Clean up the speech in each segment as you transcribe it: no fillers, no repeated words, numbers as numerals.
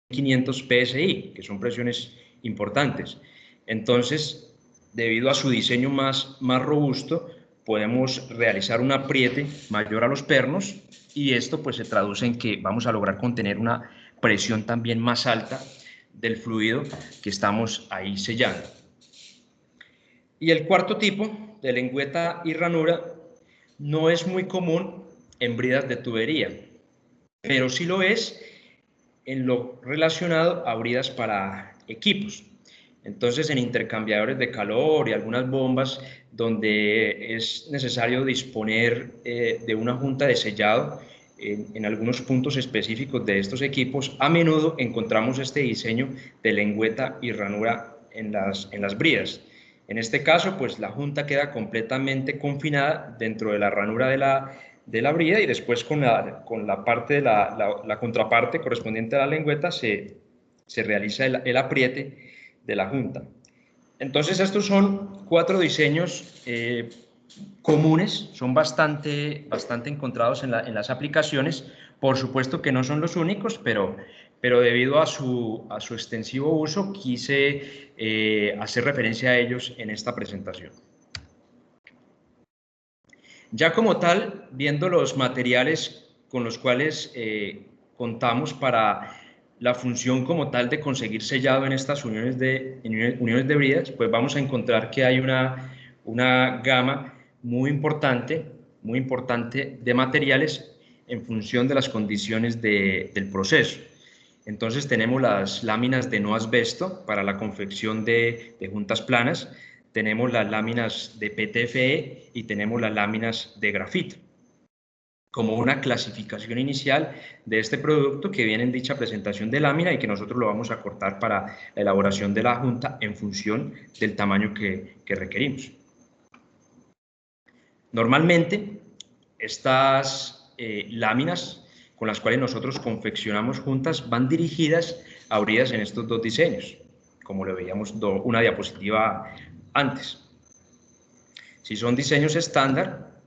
500 PSI, que son presiones importantes. Entonces, debido a su diseño más robusto, podemos realizar un apriete mayor a los pernos y esto pues se traduce en que vamos a lograr contener una presión también más alta del fluido que estamos ahí sellando. Y el cuarto tipo de lengüeta y ranura no es muy común en bridas de tubería, pero sí lo es en lo relacionado a bridas para equipos. Entonces, en intercambiadores de calor y algunas bombas donde es necesario disponer de una junta de sellado en algunos puntos específicos de estos equipos, a menudo encontramos este diseño de lengüeta y ranura en las bridas. En este caso, pues la junta queda completamente confinada dentro de la ranura de la brida y después con la parte de la contraparte correspondiente a la lengüeta se realiza el apriete de la junta. Entonces estos son 4 diseños comunes, son bastante encontrados en las aplicaciones. Por supuesto que no son los únicos, pero debido a su extensivo uso quise hacer referencia a ellos en esta presentación. Ya como tal, viendo los materiales con los cuales contamos para la función como tal de conseguir sellado en estas uniones de bridas, pues vamos a encontrar que hay una gama muy importante de materiales en función de las condiciones del proceso. Entonces tenemos las láminas de no asbesto para la confección de juntas planas, tenemos las láminas de PTFE y tenemos las láminas de grafito, como una clasificación inicial de este producto que viene en dicha presentación de lámina y que nosotros lo vamos a cortar para la elaboración de la junta en función del tamaño que requerimos. Normalmente, estas láminas con las cuales nosotros confeccionamos juntas van dirigidas a bridas en estos 2 diseños, como lo veíamos una diapositiva antes. Si son diseños estándar,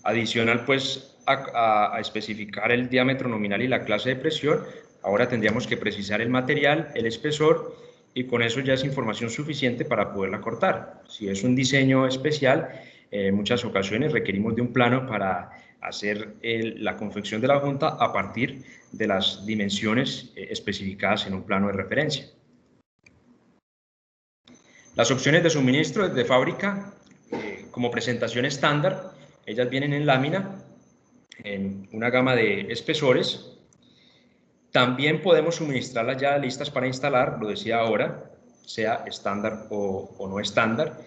adicional pues a especificar el diámetro nominal y la clase de presión, ahora tendríamos que precisar el material, el espesor, y con eso ya es información suficiente para poderla cortar. Si es un diseño especial, en muchas ocasiones requerimos de un plano para hacer la confección de la junta a partir de las dimensiones especificadas en un plano de referencia. Las opciones de suministro desde fábrica, como presentación estándar, ellas vienen en lámina, en una gama de espesores. También podemos suministrarlas ya listas para instalar, lo decía ahora, sea estándar o no estándar.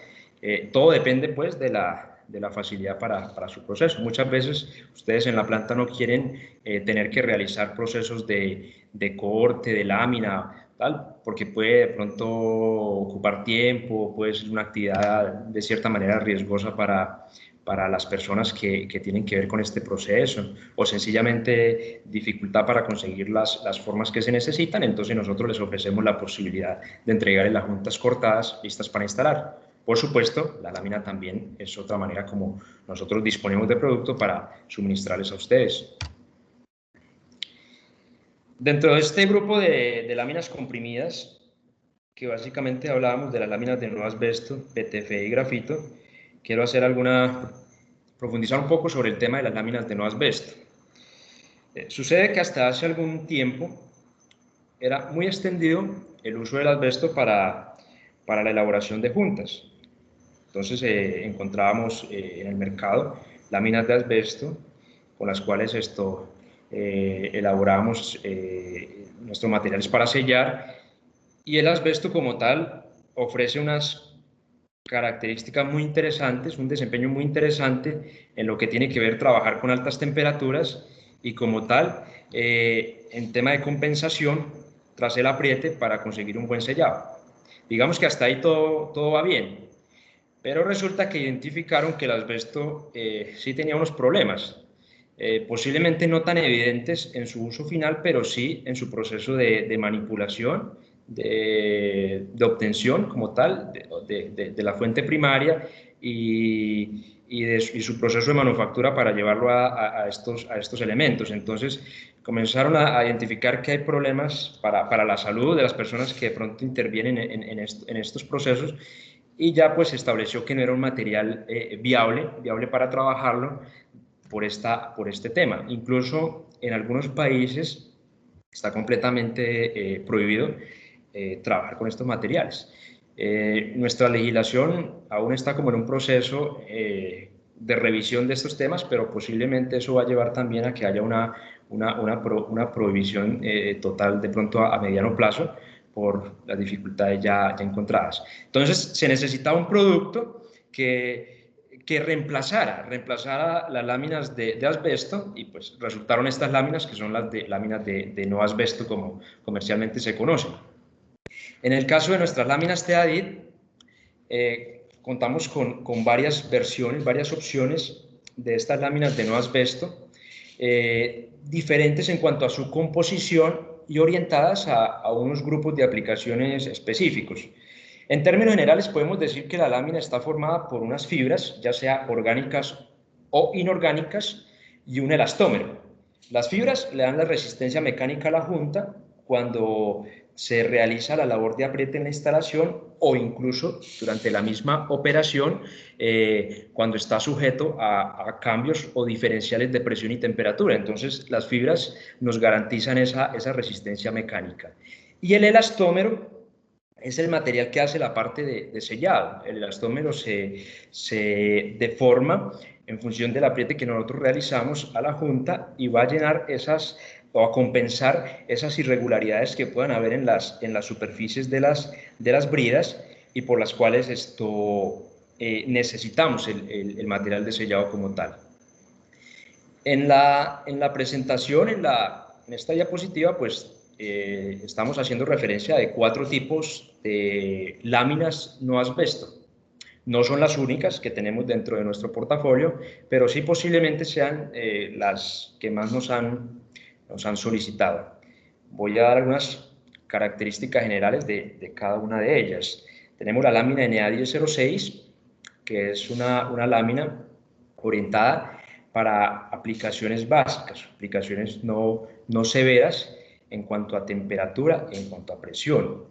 Todo depende pues de la facilidad para su proceso. Muchas veces ustedes en la planta no quieren tener que realizar procesos de corte, de lámina, tal, porque puede de pronto ocupar tiempo, puede ser una actividad de cierta manera riesgosa para las personas que tienen que ver con este proceso, o sencillamente dificultad para conseguir las formas que se necesitan. Entonces nosotros les ofrecemos la posibilidad de entregarles las juntas cortadas listas para instalar. Por supuesto, la lámina también es otra manera como nosotros disponemos de producto para suministrarles a ustedes. Dentro de este grupo de láminas comprimidas, que básicamente hablábamos de las láminas de no asbesto, PTFE y grafito, quiero profundizar un poco sobre el tema de las láminas de no asbesto. Sucede que hasta hace algún tiempo era muy extendido el uso del asbesto para la elaboración de juntas. Entonces encontrábamos en el mercado láminas de asbesto con las cuales elaboramos nuestros materiales para sellar, y el asbesto como tal ofrece unas características muy interesantes, un desempeño muy interesante en lo que tiene que ver trabajar con altas temperaturas y como tal en tema de compensación tras el apriete para conseguir un buen sellado. Digamos que hasta ahí todo va bien, pero resulta que identificaron que el asbesto sí tenía unos problemas, posiblemente no tan evidentes en su uso final, pero sí en su proceso de manipulación, de obtención como tal de la fuente primaria y y su proceso de manufactura para llevarlo a estos elementos. Entonces, comenzaron a identificar que hay problemas para la salud de las personas que de pronto intervienen en estos procesos, y ya pues se estableció que no era un material viable para trabajarlo por este tema. Incluso en algunos países está completamente prohibido trabajar con estos materiales. Nuestra legislación aún está como en un proceso de revisión de estos temas, pero posiblemente eso va a llevar también a que haya una prohibición total de pronto a mediano plazo por las dificultades ya encontradas. Entonces, se necesitaba un producto que reemplazara las láminas de asbesto, y pues resultaron estas láminas, que son las láminas de no asbesto como comercialmente se conocen. En el caso de nuestras láminas Teadit, contamos con varias versiones, varias opciones de estas láminas de no asbesto, diferentes en cuanto a su composición y orientadas a unos grupos de aplicaciones específicos. En términos generales, podemos decir que la lámina está formada por unas fibras, ya sea orgánicas o inorgánicas, y un elastómero. Las fibras le dan la resistencia mecánica a la junta cuando se realiza la labor de apriete en la instalación, o incluso durante la misma operación cuando está sujeto a cambios o diferenciales de presión y temperatura. Entonces, las fibras nos garantizan esa resistencia mecánica. Y el elastómero es el material que hace la parte de sellado. El elastómero se deforma en función del apriete que nosotros realizamos a la junta, y va a llenar o a compensar esas irregularidades que puedan haber en las superficies de las bridas, y por las cuales necesitamos el material de sellado como tal. En la presentación, en esta diapositiva, pues estamos haciendo referencia de 4 tipos de láminas no asbesto. No son las únicas que tenemos dentro de nuestro portafolio, pero sí posiblemente sean las que más nos han solicitado. Voy a dar algunas características generales de cada una de ellas. Tenemos la lámina NA 1006, que es una lámina orientada para aplicaciones básicas, aplicaciones no severas en cuanto a temperatura y en cuanto a presión.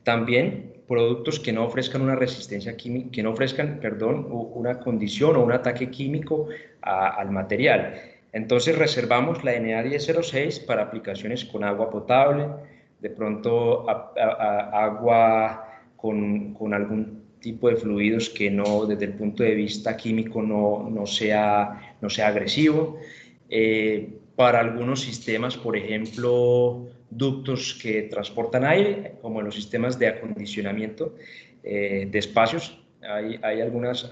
También productos que no ofrezcan una resistencia química, que no ofrezcan, perdón, una condición o un ataque químico al material. Entonces reservamos la NA 1006 para aplicaciones con agua potable, de pronto agua con algún tipo de fluidos que no, desde el punto de vista químico, no sea agresivo. Para algunos sistemas, por ejemplo, ductos que transportan aire, como los sistemas de acondicionamiento de espacios. Hay algunos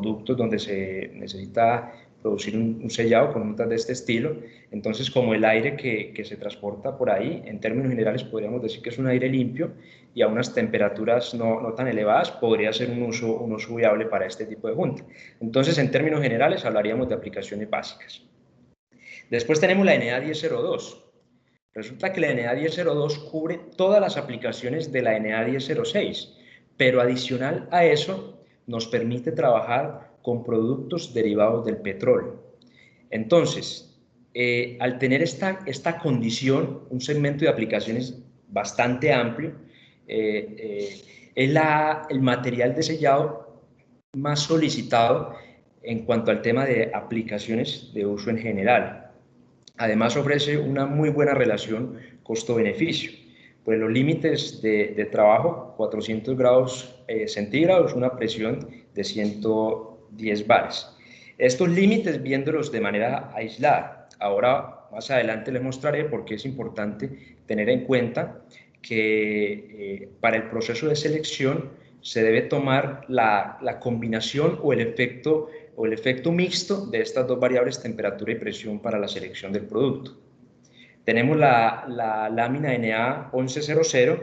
ductos donde se necesita producir un sellado con juntas de este estilo. Entonces, como el aire que se transporta por ahí, en términos generales podríamos decir que es un aire limpio y a unas temperaturas no tan elevadas, podría ser un uso viable para este tipo de junta. Entonces, en términos generales, hablaríamos de aplicaciones básicas. Después tenemos la NA 1002. Resulta que la NA 1002 cubre todas las aplicaciones de la NA 1006, pero adicional a eso nos permite trabajar con productos derivados del petróleo. Entonces, al tener esta condición, un segmento de aplicaciones bastante amplio, es el material de sellado más solicitado en cuanto al tema de aplicaciones de uso en general. Además, ofrece una muy buena relación costo-beneficio. Pues los límites de trabajo, 400 grados centígrados, una presión de 110 bares. Estos límites viéndolos de manera aislada. Ahora, más adelante les mostraré por qué es importante tener en cuenta que para el proceso de selección se debe tomar la combinación o el efecto mixto de estas dos variables, temperatura y presión, para la selección del producto. Tenemos la lámina NA 1100,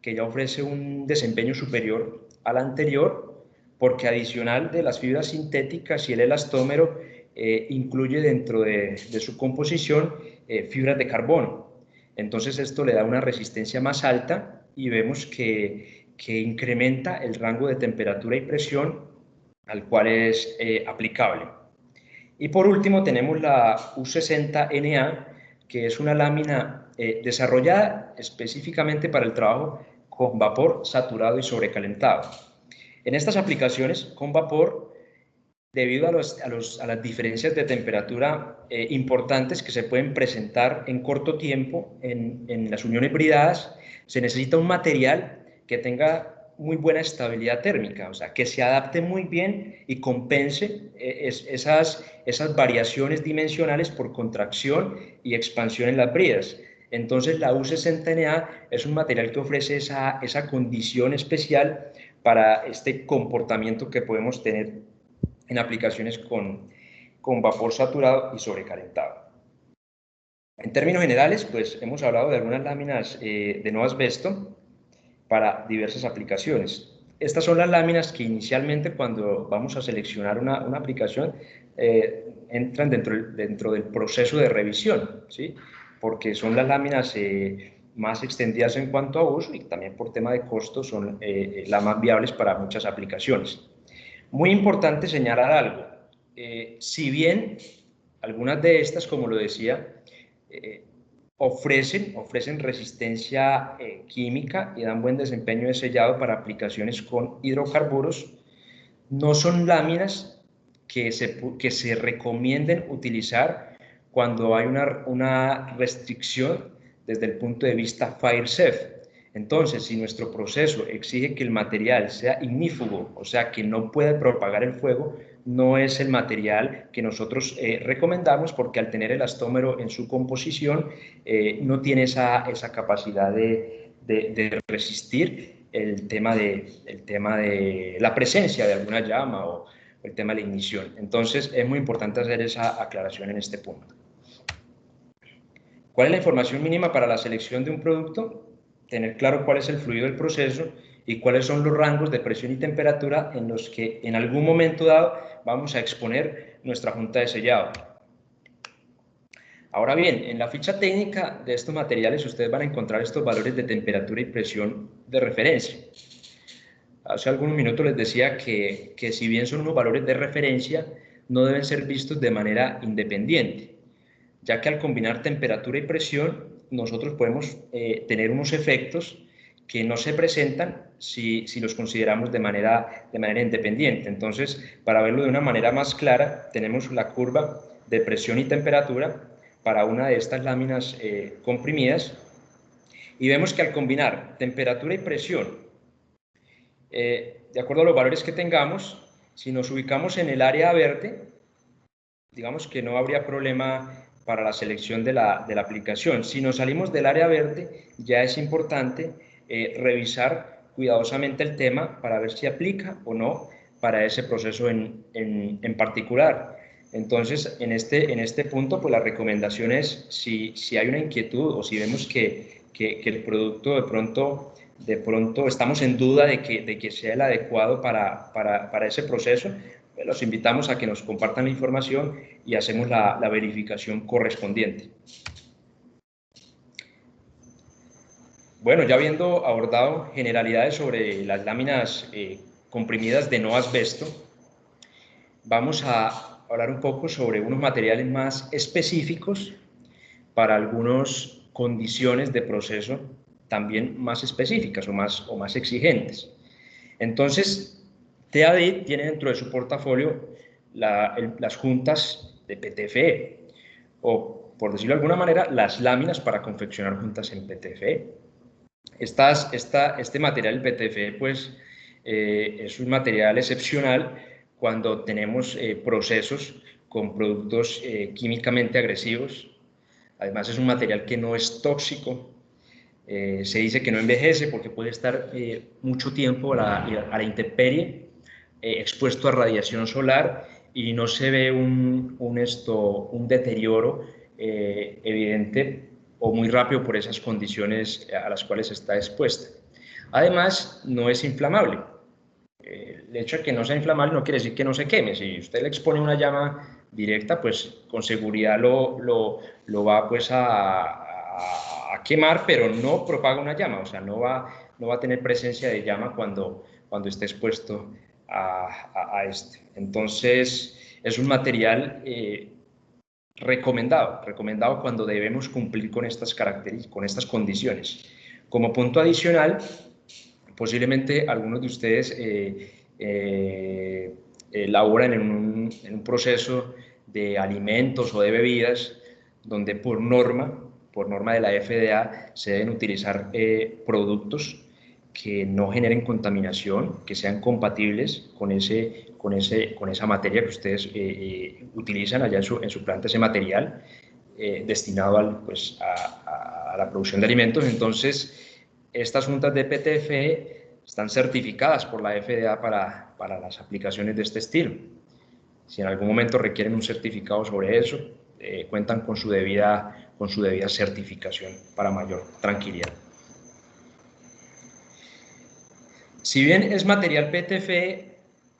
que ya ofrece un desempeño superior al anterior, porque adicional de las fibras sintéticas y el elastómero, incluye dentro de su composición fibras de carbono. Entonces esto le da una resistencia más alta, y vemos que incrementa el rango de temperatura y presión al cual es aplicable. Y por último tenemos la U60NA, que es una lámina desarrollada específicamente para el trabajo con vapor saturado y sobrecalentado. En estas aplicaciones con vapor, debido a las diferencias de temperatura importantes que se pueden presentar en corto tiempo en las uniones bridadas, se necesita un material que tenga muy buena estabilidad térmica, o sea, que se adapte muy bien y compense esas variaciones dimensionales por contracción y expansión en las bridas. Entonces la U60NA es un material que ofrece esa condición especial para este comportamiento que podemos tener en aplicaciones con vapor saturado y sobrecalentado. En términos generales, pues hemos hablado de algunas láminas de no asbesto para diversas aplicaciones. Estas son las láminas que inicialmente, cuando vamos a seleccionar una aplicación, entran dentro del proceso de revisión, ¿sí? Porque son las láminas más extendidas en cuanto a uso y también por tema de costo son las más viables para muchas aplicaciones. Muy importante señalar algo. Si bien algunas de estas, como lo decía, ofrecen resistencia química y dan buen desempeño de sellado para aplicaciones con hidrocarburos, no son láminas que se recomienden utilizar cuando hay una restricción desde el punto de vista fire safe. Entonces, si nuestro proceso exige que el material sea ignífugo, o sea, que no puede propagar el fuego, no es el material que nosotros recomendamos, porque al tener el elastómero en su composición, no tiene esa capacidad de resistir el tema de la presencia de alguna llama o el tema de la ignición. Entonces, es muy importante hacer esa aclaración en este punto. ¿Cuál es la información mínima para la selección de un producto? Tener claro cuál es el fluido del proceso y cuáles son los rangos de presión y temperatura en los que en algún momento dado vamos a exponer nuestra junta de sellado. Ahora bien, en la ficha técnica de estos materiales ustedes van a encontrar estos valores de temperatura y presión de referencia. Hace algunos minutos les decía que si bien son unos valores de referencia, no deben ser vistos de manera independiente, ya que al combinar temperatura y presión, nosotros podemos tener unos efectos que no se presentan si los consideramos de manera independiente. Entonces, para verlo de una manera más clara, tenemos la curva de presión y temperatura para una de estas láminas comprimidas, y vemos que al combinar temperatura y presión, de acuerdo a los valores que tengamos, si nos ubicamos en el área verde, digamos que no habría problema para la selección de la aplicación. Si nos salimos del área verde, ya es importante revisar cuidadosamente el tema para ver si aplica o no para ese proceso en particular. Entonces, en este punto, pues la recomendación es, si hay una inquietud o si vemos que el producto de pronto estamos en duda de que sea el adecuado para ese proceso, pues los invitamos a que nos compartan la información y hacemos la verificación correspondiente. Bueno, ya habiendo abordado generalidades sobre las láminas comprimidas de no asbesto, vamos a hablar un poco sobre unos materiales más específicos para algunas condiciones de proceso también más específicas o más exigentes. Entonces, TAD tiene dentro de su portafolio las juntas de PTFE, o por decirlo de alguna manera, las láminas para confeccionar juntas en PTFE. Este material, el PTFE, pues, es un material excepcional cuando tenemos procesos con productos químicamente agresivos. Además, es un material que no es tóxico. Se dice que no envejece porque puede estar mucho tiempo a la intemperie, expuesto a radiación solar, y no se ve un deterioro evidente o muy rápido por esas condiciones a las cuales está expuesta. Además, no es inflamable. El hecho de que no sea inflamable no quiere decir que no se queme. Si usted le expone una llama directa, pues con seguridad lo va pues a quemar, pero no propaga una llama, o sea, no va a tener presencia de llama cuando esté expuesto a este. Entonces, es un material recomendado cuando debemos cumplir con estas características, con estas condiciones. Como punto adicional, posiblemente algunos de ustedes laboran en un proceso de alimentos o de bebidas donde por norma de la FDA, se deben utilizar productos que no generen contaminación, que sean compatibles con esa materia que ustedes utilizan allá en su planta, ese material destinado pues, a la producción de alimentos. Entonces, estas juntas de PTFE están certificadas por la FDA para las aplicaciones de este estilo. Si en algún momento requieren un certificado sobre eso, cuentan con su debida certificación para mayor tranquilidad. Si bien es material PTFE,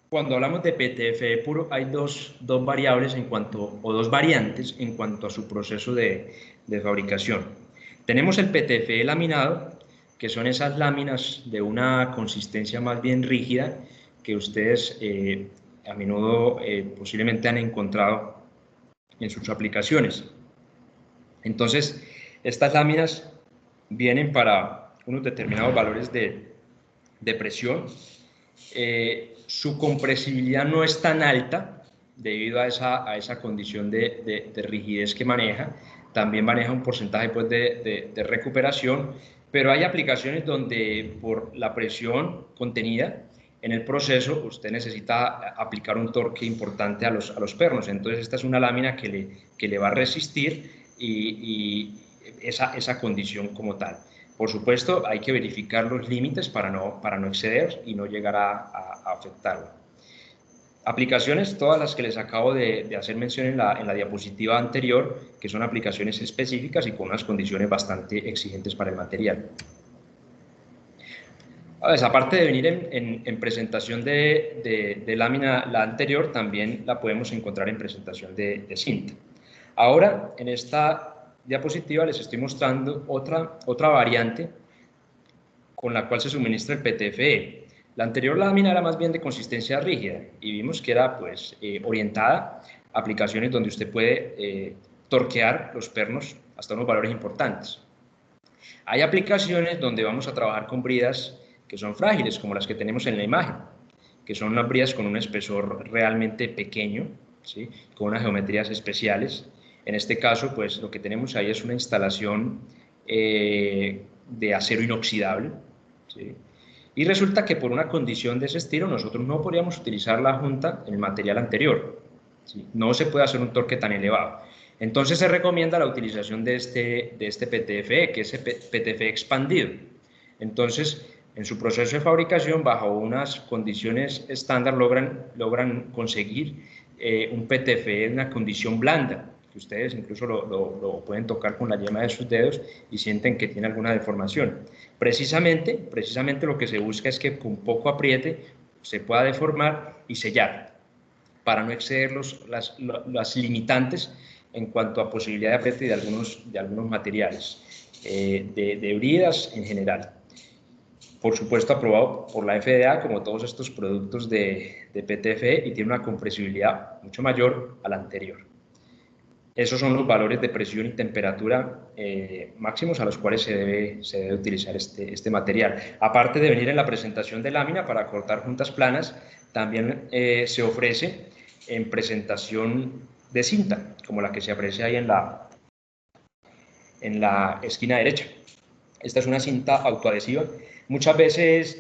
cuando hablamos de PTFE puro hay dos variables o dos variantes en cuanto a su proceso de fabricación. Tenemos el PTFE laminado, que son esas láminas de una consistencia más bien rígida que ustedes a menudo posiblemente han encontrado en sus aplicaciones. Entonces, estas láminas vienen para unos determinados valores de presión. Su compresibilidad no es tan alta debido a esa condición de rigidez que maneja. También maneja un porcentaje pues, de recuperación, pero hay aplicaciones donde por la presión contenida en el proceso usted necesita aplicar un torque importante a los pernos. Entonces esta es una lámina que le va a resistir y esa condición como tal. Por supuesto, hay que verificar los límites para no exceder y no llegar a afectarlo. Aplicaciones, todas las que les acabo de hacer mención en la diapositiva anterior, que son aplicaciones específicas y con unas condiciones bastante exigentes para el material. Aparte de venir en presentación de lámina, la anterior, también la podemos encontrar en presentación de cinta. Ahora, en esta diapositiva les estoy mostrando otra variante con la cual se suministra el PTFE. La anterior lámina era más bien de consistencia rígida y vimos que era pues, orientada a aplicaciones donde usted puede torquear los pernos hasta unos valores importantes. Hay aplicaciones donde vamos a trabajar con bridas que son frágiles, como las que tenemos en la imagen, que son unas bridas con un espesor realmente pequeño, ¿sí? Con unas geometrías especiales. En este caso, pues lo que tenemos ahí es una instalación de acero inoxidable, ¿sí? Y resulta que por una condición de ese estilo nosotros no podríamos utilizar la junta en el material anterior, ¿sí? No se puede hacer un torque tan elevado. Entonces se recomienda la utilización de este PTFE, que es el PTFE expandido. Entonces, en su proceso de fabricación, bajo unas condiciones estándar, logran conseguir un PTFE en una condición blanda, que ustedes incluso lo pueden tocar con la yema de sus dedos y sienten que tiene alguna deformación. Precisamente lo que se busca es que con poco apriete se pueda deformar y sellar, para no exceder las limitantes en cuanto a posibilidad de apriete de algunos materiales, de bridas en general. Por supuesto, aprobado por la FDA, como todos estos productos de PTFE, y tiene una compresibilidad mucho mayor a la anterior. Esos son los valores de presión y temperatura máximos a los cuales se debe utilizar este material. Aparte de venir en la presentación de lámina para cortar juntas planas, también se ofrece en presentación de cinta, como la que se aprecia ahí en la esquina derecha. Esta es una cinta autoadhesiva. Muchas veces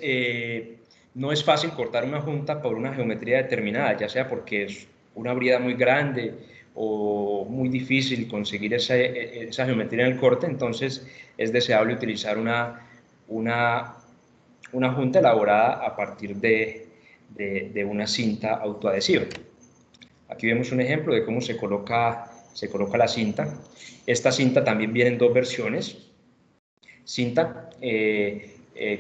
no es fácil cortar una junta por una geometría determinada, ya sea porque es una brida muy grande o muy difícil conseguir esa geometría en el corte. Entonces es deseable utilizar una junta elaborada a partir de una cinta autoadhesiva. Aquí vemos un ejemplo de cómo se coloca la cinta. Esta cinta también viene en dos versiones. Cinta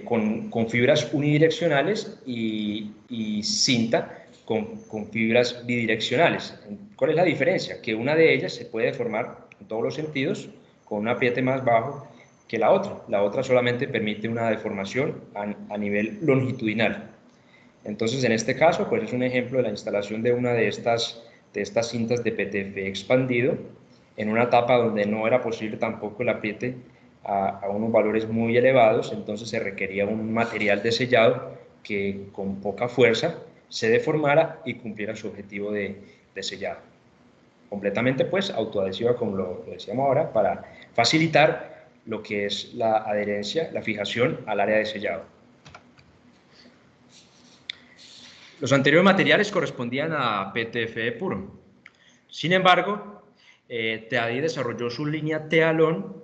con fibras unidireccionales y cinta con fibras bidireccionales. ¿Cuál es la diferencia? Que una de ellas se puede deformar en todos los sentidos con un apriete más bajo que la otra. La otra solamente permite una deformación a nivel longitudinal. Entonces, en este caso, pues es un ejemplo de la instalación de una de estas cintas de PTFE expandido en una etapa donde no era posible tampoco el apriete a unos valores muy elevados, entonces se requería un material de sellado que con poca fuerza se deformara y cumpliera su objetivo de sellado. Completamente pues autoadhesiva, como lo decíamos ahora, para facilitar lo que es la adherencia, la fijación al área de sellado. Los anteriores materiales correspondían a PTFE puro. Sin embargo, TEADI desarrolló su línea Tealon,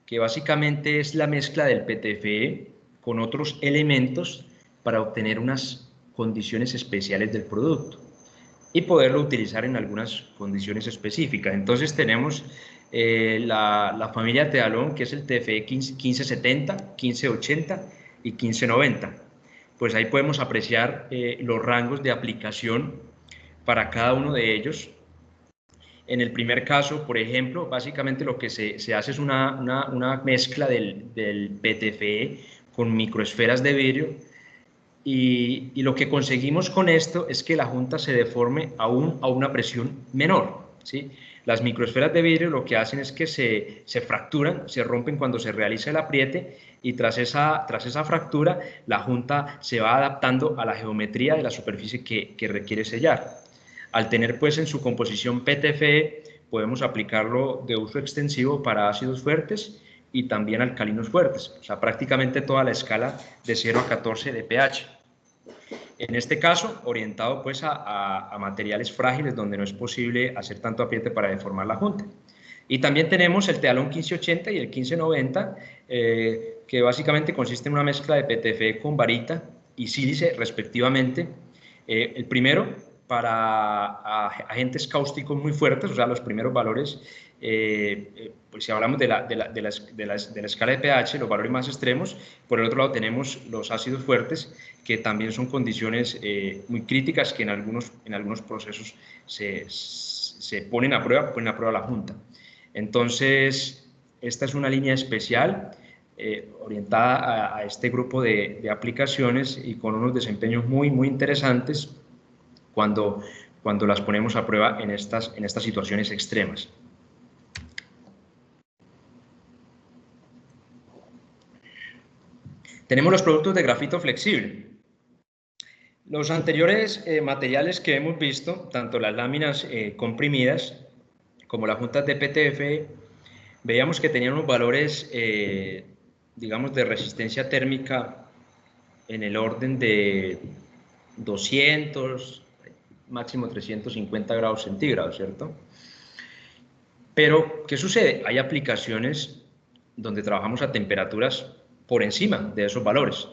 que básicamente es la mezcla del PTFE con otros elementos para obtener unas condiciones especiales del producto y poderlo utilizar en algunas condiciones específicas. Entonces tenemos la familia Tealon, que es el TFE 1570, 1580 y 1590. Pues ahí podemos apreciar los rangos de aplicación para cada uno de ellos. En el primer caso, por ejemplo, básicamente lo que se hace es una mezcla del PTFE con microesferas de vidrio, y lo que conseguimos con esto es que la junta se deforme aún a una presión menor, ¿sí? Las microesferas de vidrio lo que hacen es que se fracturan, se rompen cuando se realiza el apriete, y tras esa fractura la junta se va adaptando a la geometría de la superficie que requiere sellar. Al tener pues en su composición PTFE, podemos aplicarlo de uso extensivo para ácidos fuertes y también alcalinos fuertes, o sea, prácticamente toda la escala de 0 a 14 de pH. En este caso, orientado pues a materiales frágiles donde no es posible hacer tanto apriete para deformar la junta. Y también tenemos el Tealon 1580 y el 1590, que básicamente consiste en una mezcla de PTFE con varita y sílice respectivamente. El primero para agentes cáusticos muy fuertes, o sea, los primeros valores, pues si hablamos de la escala de pH, los valores más extremos. Por el otro lado tenemos los ácidos fuertes, que también son condiciones muy críticas que en algunos procesos se ponen a prueba la junta. Entonces, esta es una línea especial orientada a este grupo de aplicaciones y con unos desempeños muy interesantes cuando las ponemos a prueba en estas situaciones extremas. Tenemos los productos de grafito flexible. Los anteriores materiales que hemos visto, tanto las láminas comprimidas como las juntas de PTFE, veíamos que tenían unos valores, digamos, de resistencia térmica en el orden de 200, máximo 350 grados centígrados, ¿cierto? Pero, ¿qué sucede? Hay aplicaciones donde trabajamos a temperaturas por encima de esos valores.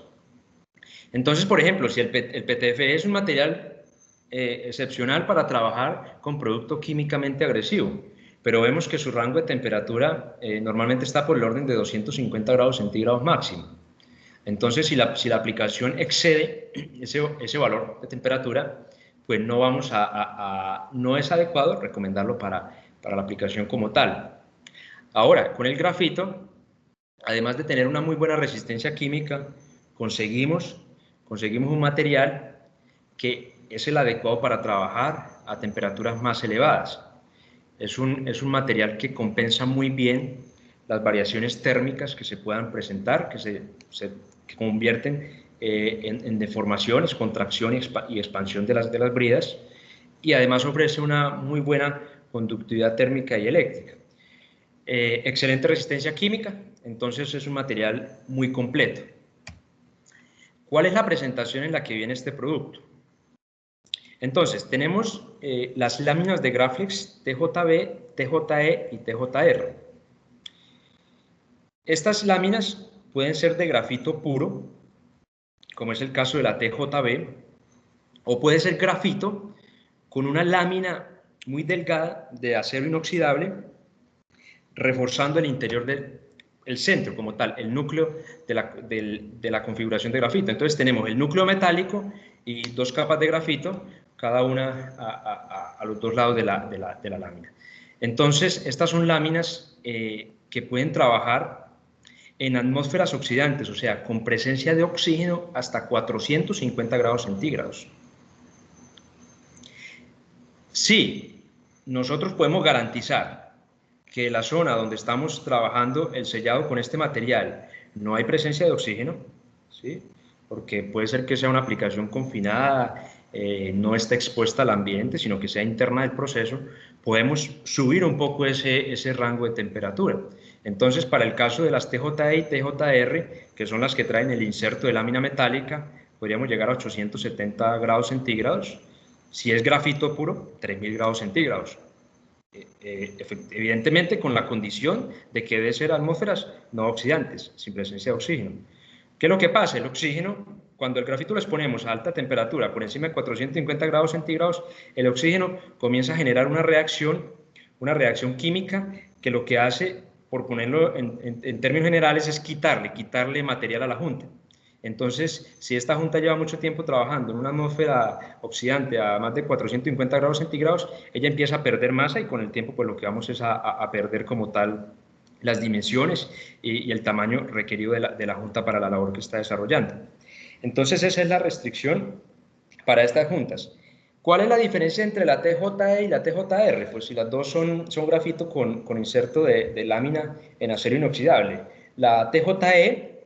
Entonces, por ejemplo, si el PTFE es un material excepcional para trabajar con producto químicamente agresivo, pero vemos que su rango de temperatura normalmente está por el orden de 250 grados centígrados máximo. Entonces, si la aplicación excede ese valor de temperatura, pues no es adecuado recomendarlo para la aplicación como tal. Ahora, con el grafito, además de tener una muy buena resistencia química, conseguimos un material que es el adecuado para trabajar a temperaturas más elevadas. Es un material que compensa muy bien las variaciones térmicas que se puedan presentar, que convierten en deformaciones, contracción y expansión de las bridas, y además ofrece una muy buena conductividad térmica y eléctrica. Excelente resistencia química, entonces es un material muy completo. ¿Cuál es la presentación en la que viene este producto? Entonces, tenemos las láminas de Graflex TJB, TJE y TJR. Estas láminas pueden ser de grafito puro, como es el caso de la TJB, o puede ser grafito con una lámina muy delgada de acero inoxidable, reforzando el interior del centro como tal, el núcleo de la configuración de grafito. Entonces tenemos el núcleo metálico y dos capas de grafito, cada una a los dos lados de la lámina. Entonces, estas son láminas que pueden trabajar en atmósferas oxidantes, o sea, con presencia de oxígeno hasta 450 grados centígrados. Sí, nosotros podemos garantizar que la zona donde estamos trabajando el sellado con este material no hay presencia de oxígeno, ¿sí? Porque puede ser que sea una aplicación confinada, no esté expuesta al ambiente, sino que sea interna del proceso, podemos subir un poco ese rango de temperatura. Entonces, para el caso de las TJE y TJR, que son las que traen el inserto de lámina metálica, podríamos llegar a 870 grados centígrados. Si es grafito puro, 3000 grados centígrados. Evidentemente con la condición de que debe ser atmósferas no oxidantes, sin presencia de oxígeno. ¿Qué es lo que pasa? El oxígeno, cuando el grafito lo exponemos a alta temperatura, por encima de 450 grados centígrados, el oxígeno comienza a generar una reacción química que lo que hace, por ponerlo en términos generales, es quitarle material a la junta. Entonces, si esta junta lleva mucho tiempo trabajando en una atmósfera oxidante a más de 450 grados centígrados, ella empieza a perder masa y con el tiempo pues lo que vamos es a perder como tal las dimensiones y el tamaño requerido de la junta para la labor que está desarrollando. Entonces, esa es la restricción para estas juntas. ¿Cuál es la diferencia entre la TJE y la TJR? Pues si las dos son grafito con inserto de lámina en acero inoxidable. La TJE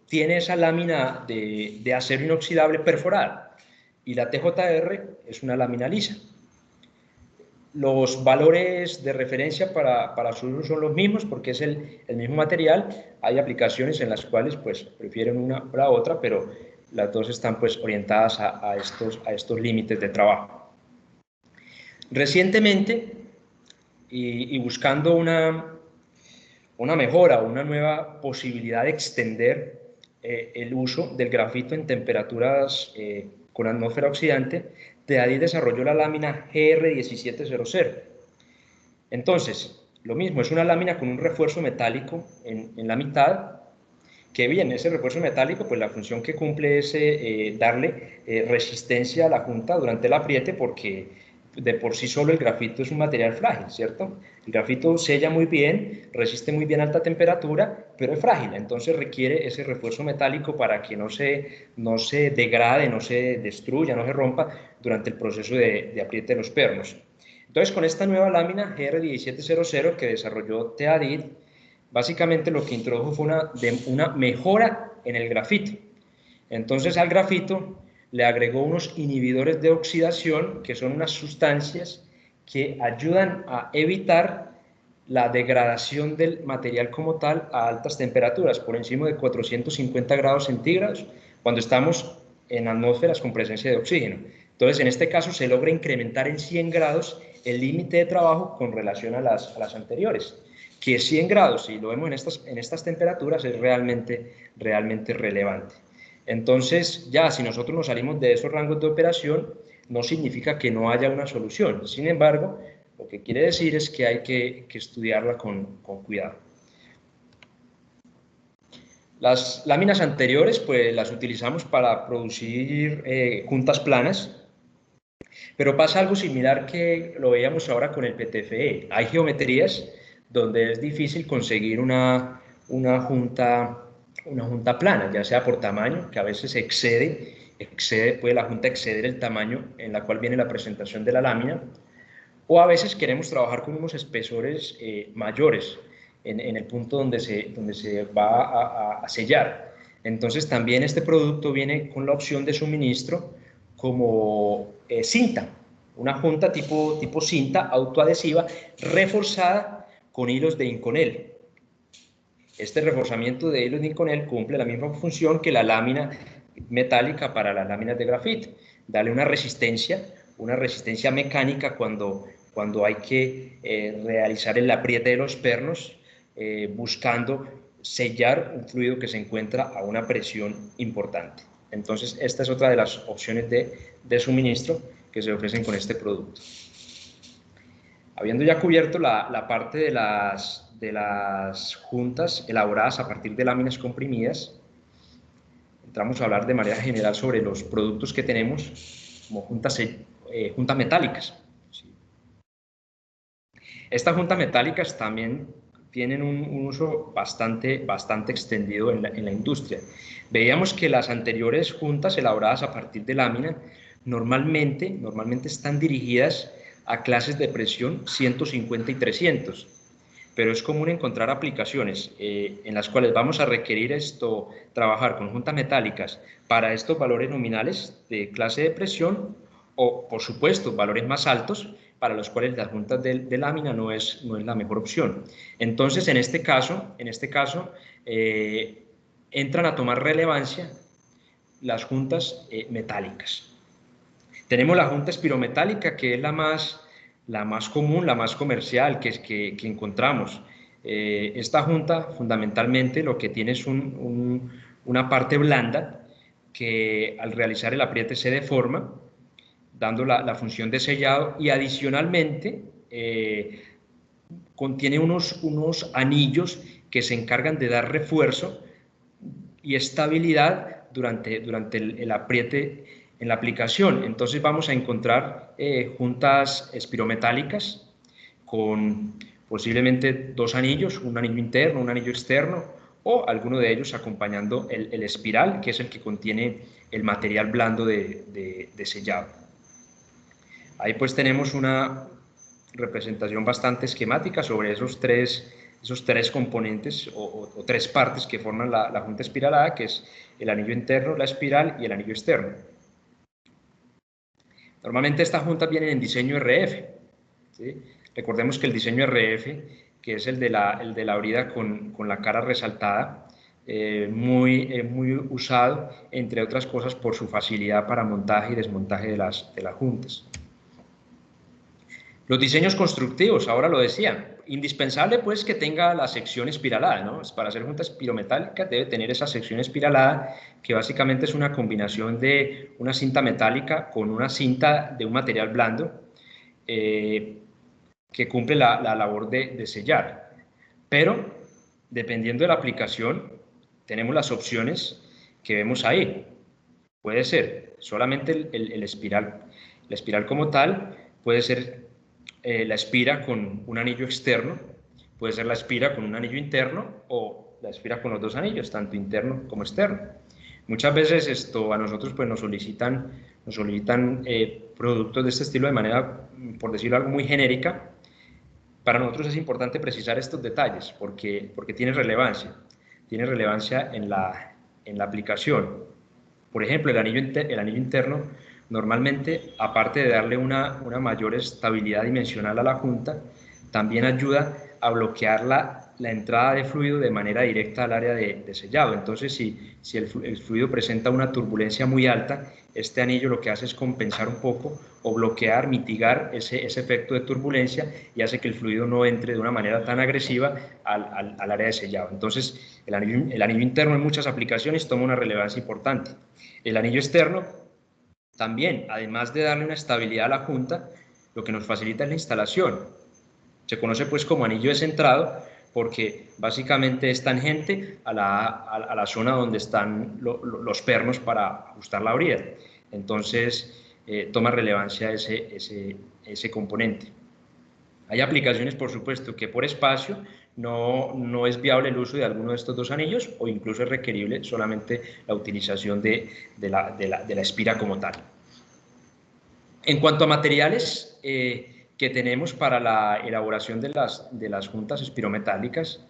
tiene esa lámina de acero inoxidable perforada y la TJR es una lámina lisa. Los valores de referencia para su uso son los mismos porque es el mismo material. Hay aplicaciones en las cuales pues, prefieren una o la otra, pero las dos están pues, orientadas a estos límites de trabajo. Recientemente, y buscando una mejora, una nueva posibilidad de extender el uso del grafito en temperaturas con atmósfera oxidante, TEADIT desarrolló la lámina GR1700. Entonces, lo mismo, es una lámina con un refuerzo metálico en la mitad, que bien, ese refuerzo metálico, pues la función que cumple es darle resistencia a la junta durante el apriete, porque de por sí solo el grafito es un material frágil, ¿cierto? El grafito sella muy bien, resiste muy bien a alta temperatura, pero es frágil, entonces requiere ese refuerzo metálico para que no se degrade, no se destruya, no se rompa durante el proceso de apriete de los pernos. Entonces, con esta nueva lámina GR1700 que desarrolló TEADIT, básicamente lo que introdujo fue una mejora en el grafito. Entonces, al grafito le agregó unos inhibidores de oxidación, que son unas sustancias que ayudan a evitar la degradación del material como tal a altas temperaturas, por encima de 450 grados centígrados, cuando estamos en atmósferas con presencia de oxígeno. Entonces, en este caso se logra incrementar en 100 grados el límite de trabajo con relación a las anteriores, que 100 grados, si lo vemos en estas temperaturas, es realmente relevante. Entonces, ya si nosotros nos salimos de esos rangos de operación, no significa que no haya una solución. Sin embargo, lo que quiere decir es que hay que estudiarla con cuidado. Las láminas anteriores, pues las utilizamos para producir juntas planas, pero pasa algo similar que lo veíamos ahora con el PTFE. Hay geometrías donde es difícil conseguir una junta plana, ya sea por tamaño, que a veces puede la junta exceder el tamaño en la cual viene la presentación de la lámina, o a veces queremos trabajar con unos espesores mayores en el punto donde se va a sellar. Entonces también este producto viene con la opción de suministro como cinta, una junta tipo cinta autoadhesiva reforzada con hilos de Inconel. Este reforzamiento de hilos de Inconel cumple la misma función que la lámina metálica para las láminas de grafito, darle una resistencia mecánica cuando hay que realizar el apriete de los pernos, buscando sellar un fluido que se encuentra a una presión importante. Entonces, esta es otra de las opciones de suministro que se ofrecen con este producto. Habiendo ya cubierto la parte de las juntas elaboradas a partir de láminas comprimidas, entramos a hablar de manera general sobre los productos que tenemos como juntas metálicas. Estas juntas metálicas también tienen un uso bastante extendido en la industria. Veíamos que las anteriores juntas elaboradas a partir de lámina normalmente están dirigidas a clases de presión 150 y 300, pero es común encontrar aplicaciones en las cuales vamos a requerir trabajar con juntas metálicas para estos valores nominales de clase de presión, o por supuesto valores más altos para los cuales las juntas de lámina no es la mejor opción. Entonces, en este caso entran a tomar relevancia las juntas metálicas. Tenemos la junta espirometálica, que es la más común, la más comercial que encontramos. Esta junta fundamentalmente lo que tiene es una parte blanda que al realizar el apriete se deforma, dando la función de sellado, y adicionalmente contiene unos anillos que se encargan de dar refuerzo y estabilidad durante el apriete en la aplicación. Entonces vamos a encontrar juntas espirometálicas con posiblemente dos anillos, un anillo interno, un anillo externo, o alguno de ellos acompañando el espiral, que es el que contiene el material blando de sellado. Ahí pues tenemos una representación bastante esquemática sobre esos tres componentes o tres partes que forman la junta espiralada, que es el anillo interno, la espiral y el anillo externo. Normalmente estas juntas vienen en diseño RF, ¿sí? Recordemos que el diseño RF, que es el de la brida con la cara resaltada, muy usado, entre otras cosas, por su facilidad para montaje y desmontaje de las juntas. Los diseños constructivos, ahora lo decía, indispensable pues que tenga la sección espiralada, ¿no? Para hacer junta espirometálica debe tener esa sección espiralada, que básicamente es una combinación de una cinta metálica con una cinta de un material blando que cumple la labor de sellar. Pero, dependiendo de la aplicación, tenemos las opciones que vemos ahí. Puede ser solamente la espiral como tal, puede ser la espira con un anillo externo, puede ser la espira con un anillo interno, o la espira con los dos anillos, tanto interno como externo. Muchas veces a nosotros pues nos solicitan productos de este estilo de manera, por decirlo algo, muy genérica. Para nosotros es importante precisar estos detalles porque tiene relevancia en la aplicación. Por ejemplo, el anillo interno normalmente, aparte de darle una mayor estabilidad dimensional a la junta, también ayuda a bloquear la entrada de fluido de manera directa al área de sellado. Entonces, si el fluido presenta una turbulencia muy alta, este anillo lo que hace es compensar un poco o bloquear, mitigar ese efecto de turbulencia, y hace que el fluido no entre de una manera tan agresiva al área de sellado. Entonces, el anillo interno en muchas aplicaciones toma una relevancia importante. El anillo externo también, además de darle una estabilidad a la junta, lo que nos facilita es la instalación. Se conoce pues como anillo descentrado porque básicamente es tangente a la zona donde están los pernos para ajustar la brida. Entonces toma relevancia ese componente. Hay aplicaciones, por supuesto, que por espacio no es viable el uso de alguno de estos dos anillos, o incluso es requerible solamente la utilización de la espira como tal. En cuanto a materiales que tenemos para la elaboración de las juntas espirometálicas,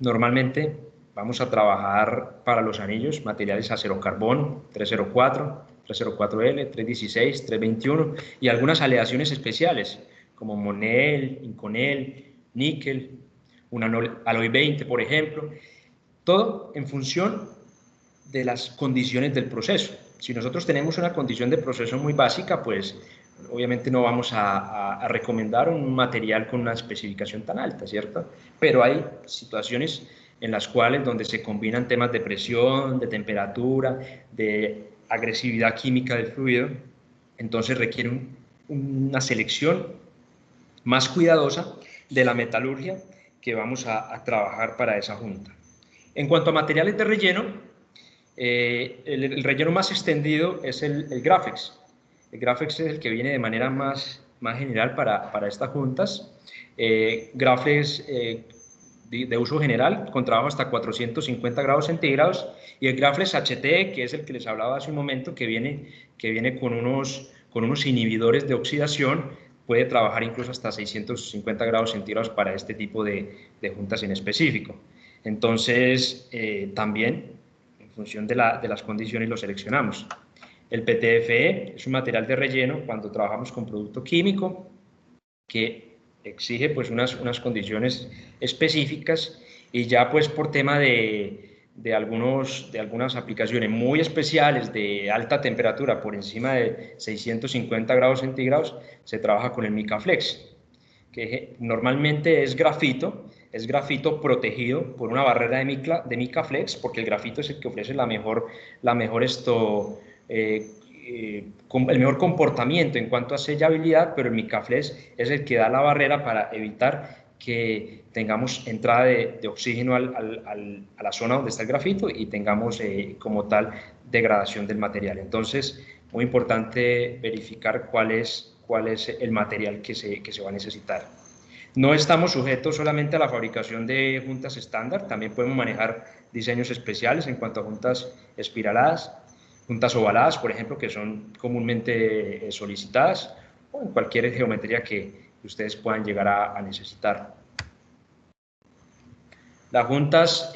normalmente vamos a trabajar para los anillos materiales acero carbón 304, 304L, 316, 321 y algunas aleaciones especiales como Monel, Inconel, níquel, un aloy 20, por ejemplo, todo en función de las condiciones del proceso. Si nosotros tenemos una condición de proceso muy básica, pues obviamente no vamos a recomendar un material con una especificación tan alta, ¿cierto? Pero hay situaciones en las cuales donde se combinan temas de presión, de temperatura, de agresividad química del fluido, entonces requiere una selección más cuidadosa de la metalurgia que vamos a trabajar para esa junta. En cuanto a materiales de relleno, el relleno más extendido es el Grafex. El Grafex es el que viene de manera más más general para estas juntas. Graflex de uso general, con trabajo hasta 450 grados centígrados, y el Graflex HT, que es el que les hablaba hace un momento, que viene con unos inhibidores de oxidación, puede trabajar incluso hasta 650 grados centígrados para este tipo de juntas en específico. Entonces, también, en función de las condiciones, lo seleccionamos. El PTFE es un material de relleno cuando trabajamos con producto químico que exige pues unas condiciones específicas, y ya pues por tema de algunas aplicaciones muy especiales de alta temperatura por encima de 650 grados centígrados, se trabaja con el Micaflex, que normalmente es grafito protegido por una barrera de Micaflex, porque el grafito es el que ofrece el mejor comportamiento en cuanto a sellabilidad, pero el Micaflex es el que da la barrera para evitar que tengamos entrada de oxígeno a la zona donde está el grafito y tengamos como tal degradación del material. Entonces, muy importante verificar cuál es el material que se va a necesitar. No estamos sujetos solamente a la fabricación de juntas estándar, también podemos manejar diseños especiales en cuanto a juntas espiraladas, juntas ovaladas, por ejemplo, que son comúnmente solicitadas, o en cualquier geometría que ustedes puedan llegar a necesitar. Las juntas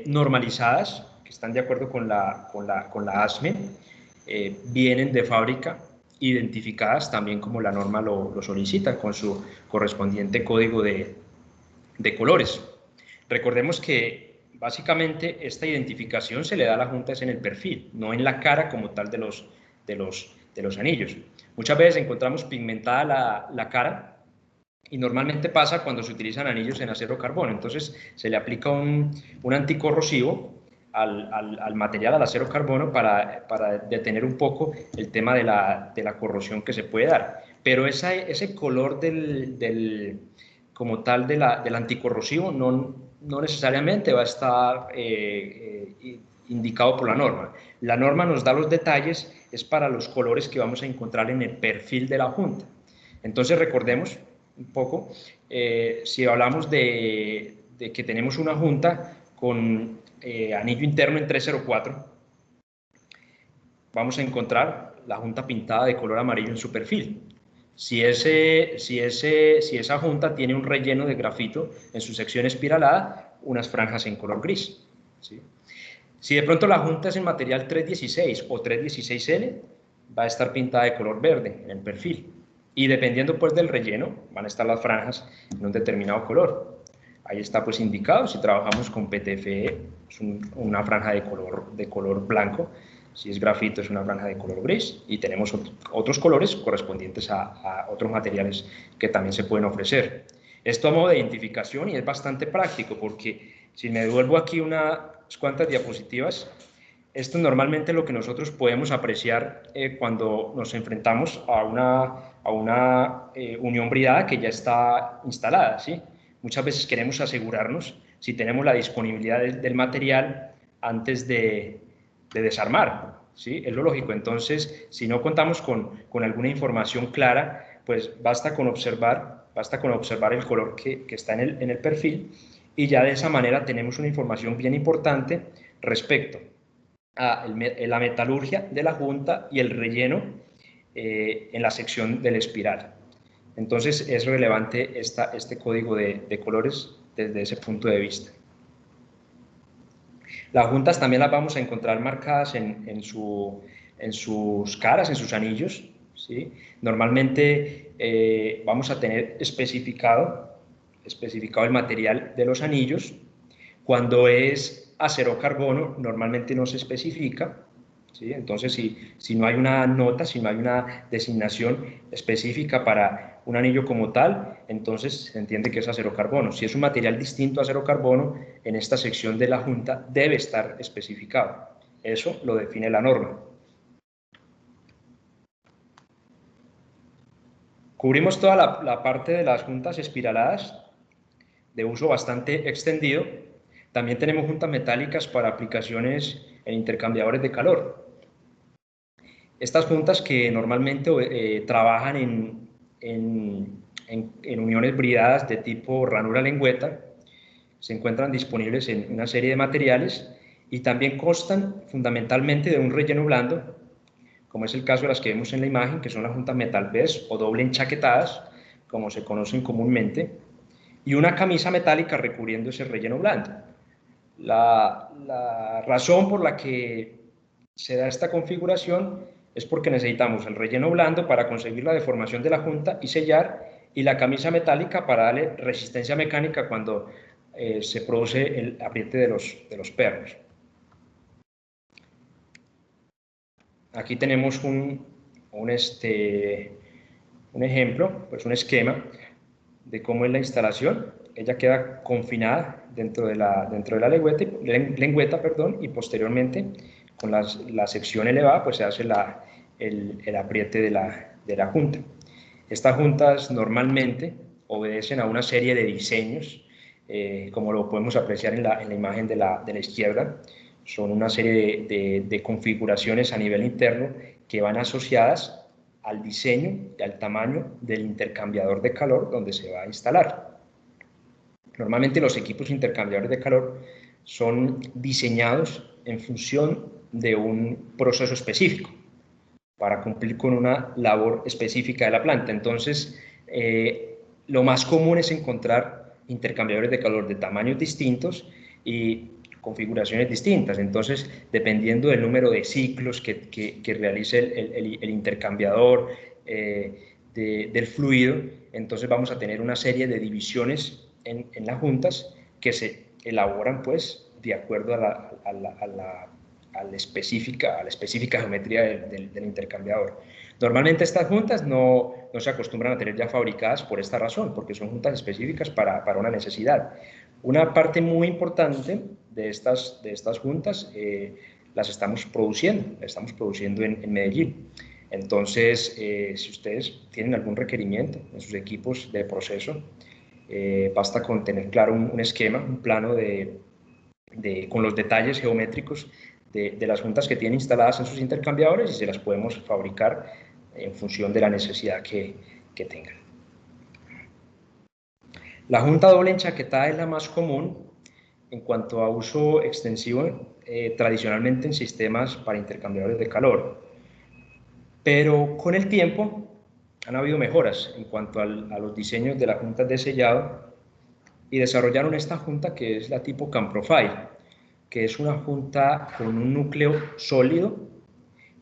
normalizadas, que están de acuerdo con la ASME, vienen de fábrica identificadas también como la norma lo solicita, con su correspondiente código de colores. Recordemos que básicamente esta identificación se le da a las juntas en el perfil, no en la cara como tal de los anillos. Muchas veces encontramos pigmentada la cara, y normalmente pasa cuando se utilizan anillos en acero carbono. Entonces se le aplica un anticorrosivo al material, al acero carbono, para detener un poco el tema de la corrosión que se puede dar. Pero ese color como tal del anticorrosivo no necesariamente va a estar indicado por la norma. La norma nos da los detalles, es para los colores que vamos a encontrar en el perfil de la junta. Entonces recordemos un poco, si hablamos de que tenemos una junta con anillo interno en 304, vamos a encontrar la junta pintada de color amarillo en su perfil. Si esa junta tiene un relleno de grafito en su sección espiralada, unas franjas en color gris, ¿sí? Si de pronto la junta es en material 316 o 316L, va a estar pintada de color verde en el perfil. Y dependiendo pues del relleno, van a estar las franjas en un determinado color. Ahí está pues indicado. Si trabajamos con PTFE, es una franja de color blanco. Si es grafito, es una franja de color gris. Y tenemos otros colores correspondientes a otros materiales que también se pueden ofrecer. Esto a modo de identificación, y es bastante práctico, porque si me devuelvo aquí unas cuantas diapositivas, esto normalmente es lo que nosotros podemos apreciar cuando nos enfrentamos a una unión bridada que ya está instalada, ¿sí? Muchas veces queremos asegurarnos si tenemos la disponibilidad del material antes de desarmar, ¿sí? Es lo lógico. Entonces, si no contamos con alguna información clara, pues basta con observar el color que está en el perfil, y ya de esa manera tenemos una información bien importante respecto a la metalurgia de la junta y el relleno en la sección del espiral. Entonces es relevante este código de colores desde ese punto de vista. Las juntas también las vamos a encontrar marcadas en sus caras, en sus anillos, ¿sí? Normalmente vamos a tener especificado el material de los anillos. Cuando es acero carbono, normalmente no se especifica, ¿sí? Entonces, si no hay una nota, si no hay una designación específica para un anillo como tal, entonces se entiende que es acero carbono. Si es un material distinto a acero carbono, en esta sección de la junta debe estar especificado. Eso lo define la norma. Cubrimos toda la parte de las juntas espiraladas de uso bastante extendido. También tenemos juntas metálicas para aplicaciones en intercambiadores de calor. Estas juntas que normalmente trabajan en uniones bridadas de tipo ranura lengüeta. Se encuentran disponibles en una serie de materiales y también constan fundamentalmente de un relleno blando, como es el caso de las que vemos en la imagen, que son las juntas metal best o doble enchaquetadas, como se conocen comúnmente, y una camisa metálica recubriendo ese relleno blando. La razón por la que se da esta configuración es porque necesitamos el relleno blando para conseguir la deformación de la junta y sellar, y la camisa metálica para darle resistencia mecánica cuando se produce el apriete de los pernos. Aquí tenemos un ejemplo, pues un esquema de cómo es la instalación. Ella queda confinada dentro de la lengüeta, y posteriormente con la sección elevada pues se hace el apriete de la junta. Estas juntas normalmente obedecen a una serie de diseños, como lo podemos apreciar en la imagen de la izquierda. Son una serie de configuraciones a nivel interno que van asociadas al diseño y al tamaño del intercambiador de calor donde se va a instalar. Normalmente los equipos intercambiadores de calor son diseñados en función de un proceso específico para cumplir con una labor específica de la planta. Entonces, lo más común es encontrar intercambiadores de calor de tamaños distintos y configuraciones distintas. Entonces, dependiendo del número de ciclos que realice el intercambiador del fluido, entonces vamos a tener una serie de divisiones en las juntas que se elaboran pues de acuerdo a la específica geometría del intercambiador. Normalmente estas juntas no se acostumbran a tener ya fabricadas por esta razón, porque son juntas específicas para una necesidad. Una parte muy importante de estas juntas las estamos produciendo en Medellín. Entonces, si ustedes tienen algún requerimiento en sus equipos de proceso, basta con tener claro un esquema, un plano con los detalles geométricos de las juntas que tienen instaladas en sus intercambiadores, y se las podemos fabricar en función de la necesidad que tengan. La junta doble enchaquetada es la más común en cuanto a uso extensivo tradicionalmente en sistemas para intercambiadores de calor. Pero con el tiempo han habido mejoras en cuanto a los diseños de las juntas de sellado, y desarrollaron esta junta que es la tipo Camprofile, que es una junta con un núcleo sólido,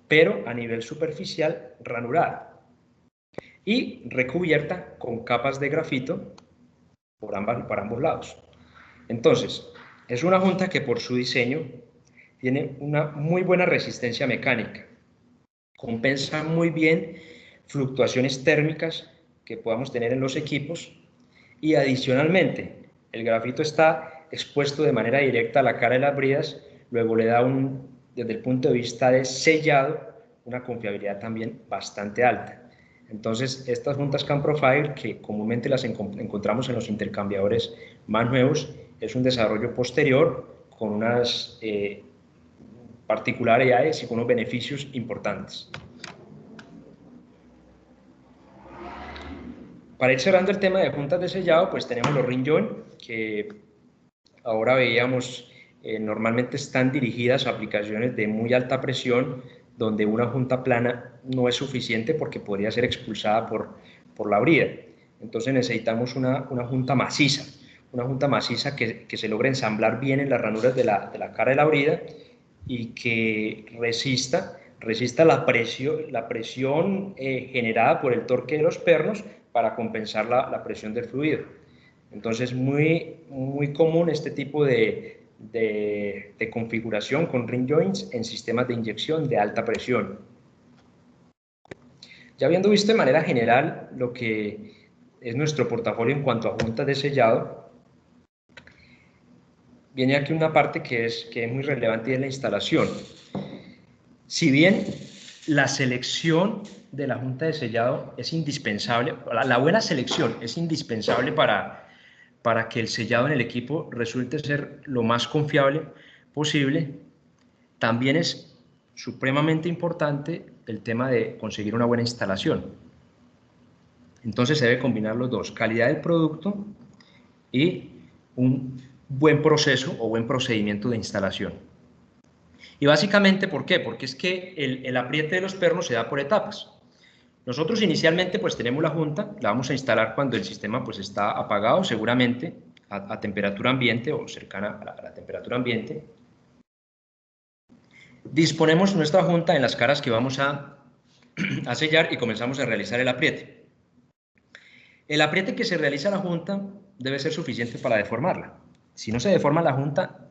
pero a nivel superficial ranurada y recubierta con capas de grafito por ambos lados. Entonces, es una junta que por su diseño tiene una muy buena resistencia mecánica, compensa muy bien fluctuaciones térmicas que podamos tener en los equipos, y adicionalmente el grafito está expuesto de manera directa a la cara de las bridas, luego le da desde el punto de vista de sellado una confiabilidad también bastante alta. Entonces, estas juntas Camprofile, que comúnmente las encontramos en los intercambiadores más nuevos, es un desarrollo posterior con unas particularidades y con unos beneficios importantes. Para ir cerrando el tema de juntas de sellado, pues tenemos los ring joint, que ahora veíamos normalmente están dirigidas a aplicaciones de muy alta presión, donde una junta plana no es suficiente porque podría ser expulsada por la brida. Entonces necesitamos una junta maciza que se logre ensamblar bien en las ranuras de la cara de la brida y que resista la presión generada por el torque de los pernos para compensar la presión del fluido. Entonces, muy común este tipo de configuración con ring joints en sistemas de inyección de alta presión. Ya habiendo visto de manera general lo que es nuestro portafolio en cuanto a juntas de sellado, viene aquí una parte que es muy relevante, y es la instalación. Si bien la selección de la junta de sellado es indispensable, la buena selección es indispensable para que el sellado en el equipo resulte ser lo más confiable posible, también es supremamente importante el tema de conseguir una buena instalación. Entonces se debe combinar los dos, calidad del producto y un buen proceso o buen procedimiento de instalación. Y básicamente, ¿por qué? Porque es que el apriete de los pernos se da por etapas. Nosotros inicialmente pues tenemos la junta, la vamos a instalar cuando el sistema pues está apagado, seguramente a temperatura ambiente o cercana a la temperatura ambiente. Disponemos nuestra junta en las caras que vamos a sellar y comenzamos a realizar el apriete. El apriete que se realiza a la junta debe ser suficiente para deformarla. Si no se deforma la junta,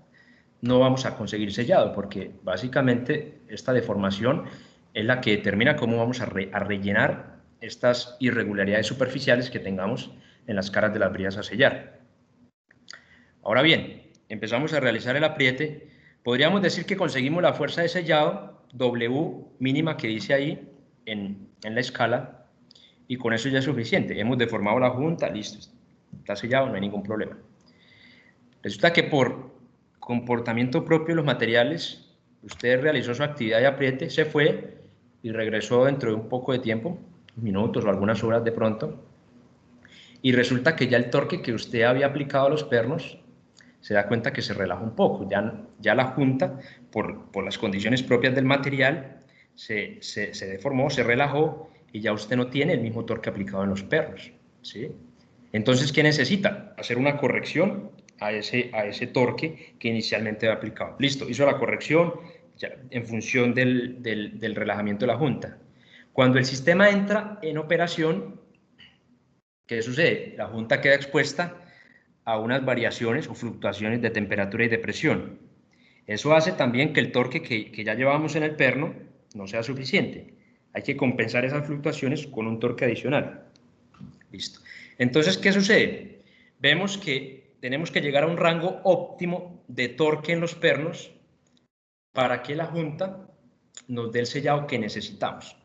no vamos a conseguir sellado, porque básicamente esta deformación es la que determina cómo vamos a rellenar estas irregularidades superficiales que tengamos en las caras de las bridas a sellar. Ahora bien, empezamos a realizar el apriete. Podríamos decir que conseguimos la fuerza de sellado, W mínima que dice ahí en la escala, y con eso ya es suficiente. Hemos deformado la junta, listo, está sellado, no hay ningún problema. Resulta que por comportamiento propio de los materiales, usted realizó su actividad de apriete, se fue y regresó dentro de un poco de tiempo, minutos o algunas horas de pronto, y resulta que ya el torque que usted había aplicado a los pernos se da cuenta que se relaja un poco, ya la junta, por las condiciones propias del material, se deformó, se relajó, y ya usted no tiene el mismo torque aplicado en los pernos, ¿sí? Entonces, ¿qué necesita? Hacer una corrección a ese torque que inicialmente había aplicado. Listo, hizo la corrección ya, en función del relajamiento de la junta. Cuando el sistema entra en operación, ¿qué sucede? La junta queda expuesta a unas variaciones o fluctuaciones de temperatura y de presión. Eso hace también que el torque que ya llevamos en el perno no sea suficiente. Hay que compensar esas fluctuaciones con un torque adicional. Listo. Entonces, ¿qué sucede? Vemos que tenemos que llegar a un rango óptimo de torque en los pernos para que la junta nos dé el sellado que necesitamos.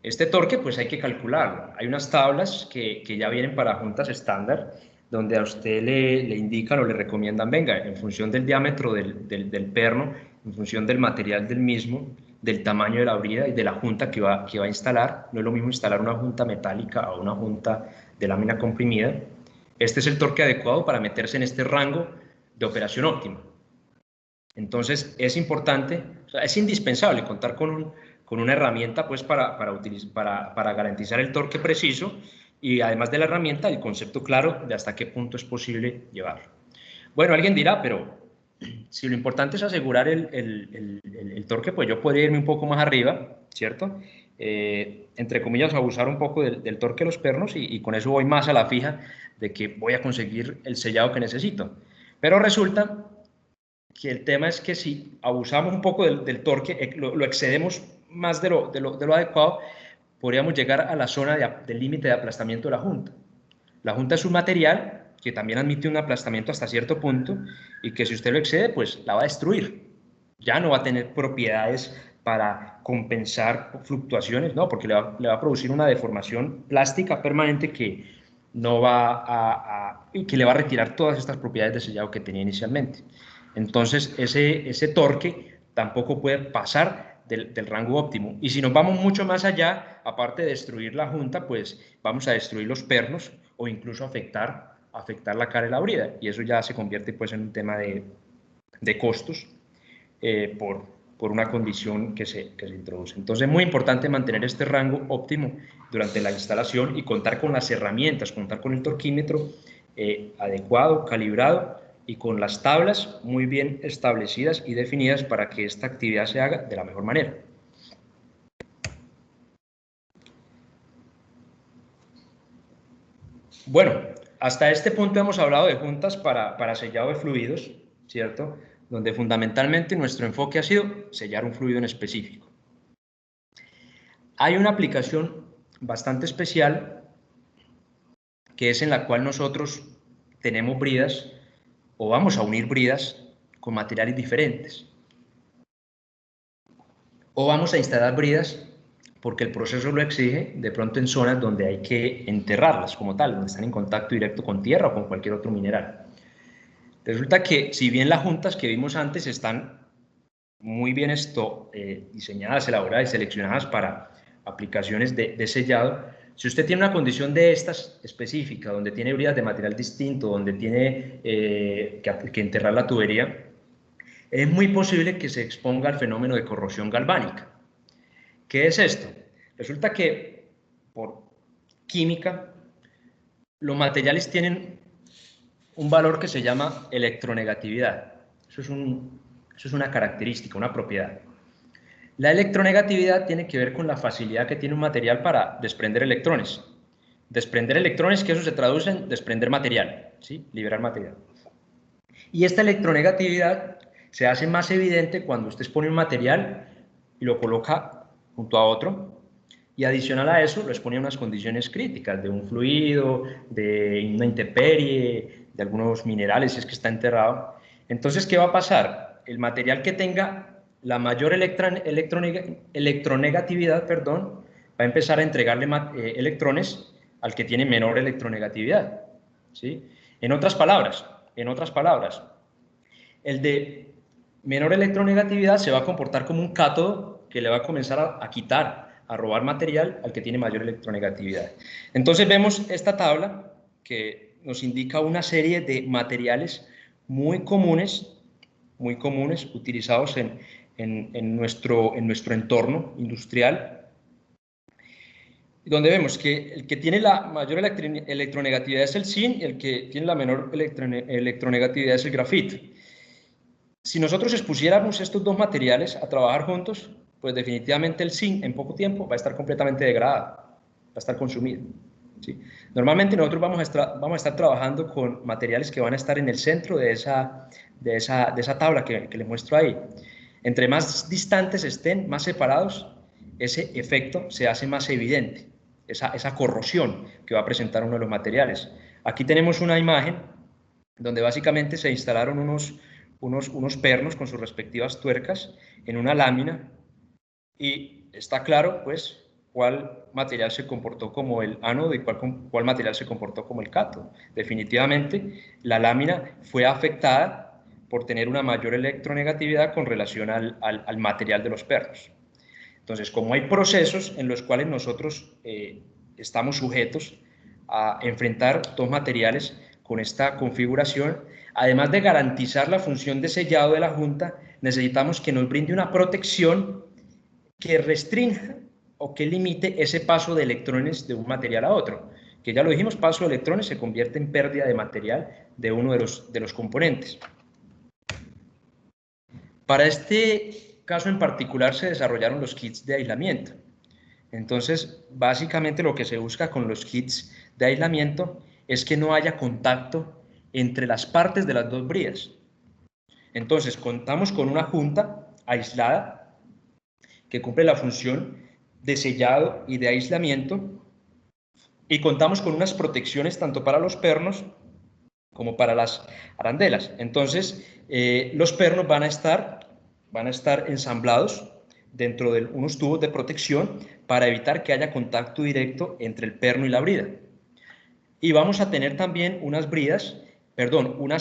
Este torque pues hay que calcularlo. Hay unas tablas que ya vienen para juntas estándar, donde a usted le indican o le recomiendan, venga, en función del diámetro del perno, en función del material del mismo, del tamaño de la brida y de la junta que va a instalar. No es lo mismo instalar una junta metálica o una junta de lámina comprimida. Este es el torque adecuado para meterse en este rango de operación óptima. Entonces es importante, o sea, es indispensable contar con una herramienta pues para garantizar el torque preciso, y además de la herramienta, el concepto claro de hasta qué punto es posible llevarlo. Bueno, alguien dirá, pero si lo importante es asegurar el torque, pues yo podría irme un poco más arriba, ¿cierto? Entre comillas, abusar un poco del torque de los pernos, y con eso voy más a la fija de que voy a conseguir el sellado que necesito. Pero resulta que el tema es que si abusamos un poco del torque, lo excedemos más de lo adecuado, podríamos llegar a la zona del límite de aplastamiento de la junta. La junta es un material que también admite un aplastamiento hasta cierto punto, y que si usted lo excede, pues la va a destruir. Ya no va a tener propiedades para compensar fluctuaciones, no, porque le va a producir una deformación plástica permanente que no va que le va a retirar todas estas propiedades de sellado que tenía inicialmente. Entonces, ese torque tampoco puede pasar del rango óptimo. Y si nos vamos mucho más allá, aparte de destruir la junta, pues vamos a destruir los pernos o incluso afectar la cara de la brida. Y eso ya se convierte pues en un tema de costos por una condición que se introduce. Entonces es muy importante mantener este rango óptimo durante la instalación y contar con las herramientas, contar con el torquímetro adecuado, calibrado, y con las tablas muy bien establecidas y definidas para que esta actividad se haga de la mejor manera. Bueno, hasta este punto hemos hablado de juntas para sellado de fluidos, ¿cierto? Donde fundamentalmente nuestro enfoque ha sido sellar un fluido en específico. Hay una aplicación bastante especial, que es en la cual nosotros tenemos bridas, o vamos a unir bridas con materiales diferentes, o vamos a instalar bridas porque el proceso lo exige, de pronto en zonas donde hay que enterrarlas como tal, donde están en contacto directo con tierra o con cualquier otro mineral. Resulta que, si bien las juntas que vimos antes están muy bien diseñadas, elaboradas y seleccionadas para aplicaciones de sellado, Si usted tiene una condición de estas específica, donde tiene bridas de material distinto, donde tiene que enterrar la tubería, es muy posible que se exponga al fenómeno de corrosión galvánica. ¿Qué es esto? Resulta que por química los materiales tienen un valor que se llama electronegatividad. Eso es una característica, una propiedad. La electronegatividad tiene que ver con la facilidad que tiene un material para desprender electrones. Desprender electrones, que eso se traduce en desprender material, ¿sí? Liberar material. Y esta electronegatividad se hace más evidente cuando usted expone un material y lo coloca junto a otro, y adicional a eso lo expone a unas condiciones críticas de un fluido, de una intemperie, de algunos minerales si es que está enterrado. Entonces, ¿qué va a pasar? El material que tenga la mayor electronegatividad, perdón, va a empezar a entregarle electrones al que tiene menor electronegatividad, ¿sí? En otras palabras, el de menor electronegatividad se va a comportar como un cátodo que le va a comenzar a quitar, a robar material al que tiene mayor electronegatividad. Entonces vemos esta tabla que nos indica una serie de materiales muy comunes utilizados en nuestro entorno industrial, donde vemos que el que tiene la mayor electronegatividad es el zinc y el que tiene la menor electronegatividad es el grafito. Si nosotros expusiéramos estos dos materiales a trabajar juntos, pues definitivamente el zinc en poco tiempo va a estar completamente degradado, va a estar consumido, ¿sí? Normalmente nosotros vamos a estar trabajando con materiales que van a estar en el centro de esa tabla que les muestro ahí. Entre más distantes estén, más separados, ese efecto se hace más evidente, esa corrosión que va a presentar uno de los materiales. Aquí tenemos una imagen donde básicamente se instalaron unos pernos con sus respectivas tuercas en una lámina, y está claro pues cuál material se comportó como el ánodo y cuál material se comportó como el cátodo. Definitivamente la lámina fue afectada por tener una mayor electronegatividad con relación al material de los pernos. Entonces, como hay procesos en los cuales nosotros estamos sujetos a enfrentar dos materiales con esta configuración, además de garantizar la función de sellado de la junta, necesitamos que nos brinde una protección que restrinja o que limite ese paso de electrones de un material a otro. Que ya lo dijimos, paso de electrones se convierte en pérdida de material de uno de los componentes. Para este caso en particular se desarrollaron los kits de aislamiento. Entonces, básicamente lo que se busca con los kits de aislamiento es que no haya contacto entre las partes de las dos bridas. Entonces, contamos con una junta aislada que cumple la función de sellado y de aislamiento, y contamos con unas protecciones tanto para los pernos como para las arandelas. Entonces, los pernos van a estar ensamblados dentro de unos tubos de protección para evitar que haya contacto directo entre el perno y la brida. Y vamos a tener también unas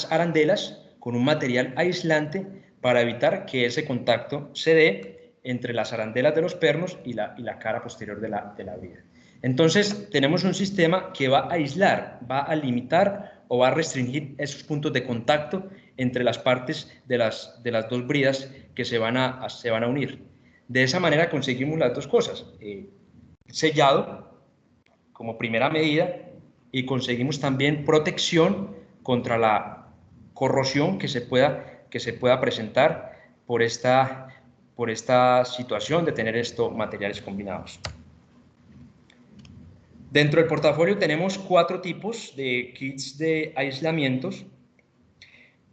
arandelas con un material aislante para evitar que ese contacto se dé entre las arandelas de los pernos y la cara posterior de la brida. Entonces, tenemos un sistema que va a aislar, va a limitar o va a restringir esos puntos de contacto entre las partes de las dos bridas que se van a unir. De esa manera conseguimos las dos cosas, sellado como primera medida, y conseguimos también protección contra la corrosión que se pueda presentar por esta situación de tener estos materiales combinados. Dentro del portafolio tenemos 4 tipos de kits de aislamientos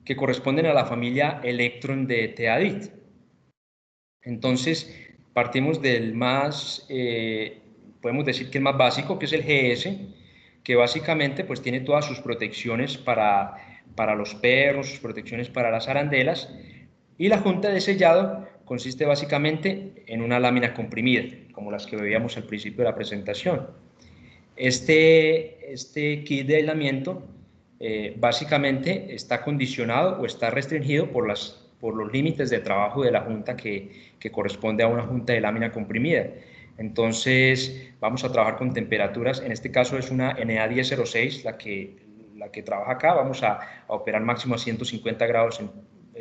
que corresponden a la familia Electron de Teadit. Entonces, partimos del más, podemos decir que el más básico, que es el GS, que básicamente pues tiene todas sus protecciones para los pernos, sus protecciones para las arandelas, y la junta de sellado consiste básicamente en una lámina comprimida, como las que veíamos al principio de la presentación. Este kit de aislamiento básicamente está condicionado o está restringido por los límites de trabajo de la junta que corresponde a una junta de lámina comprimida. Entonces vamos a trabajar con temperaturas, en este caso es una NA1006 la que trabaja acá, vamos a operar máximo a 150 grados,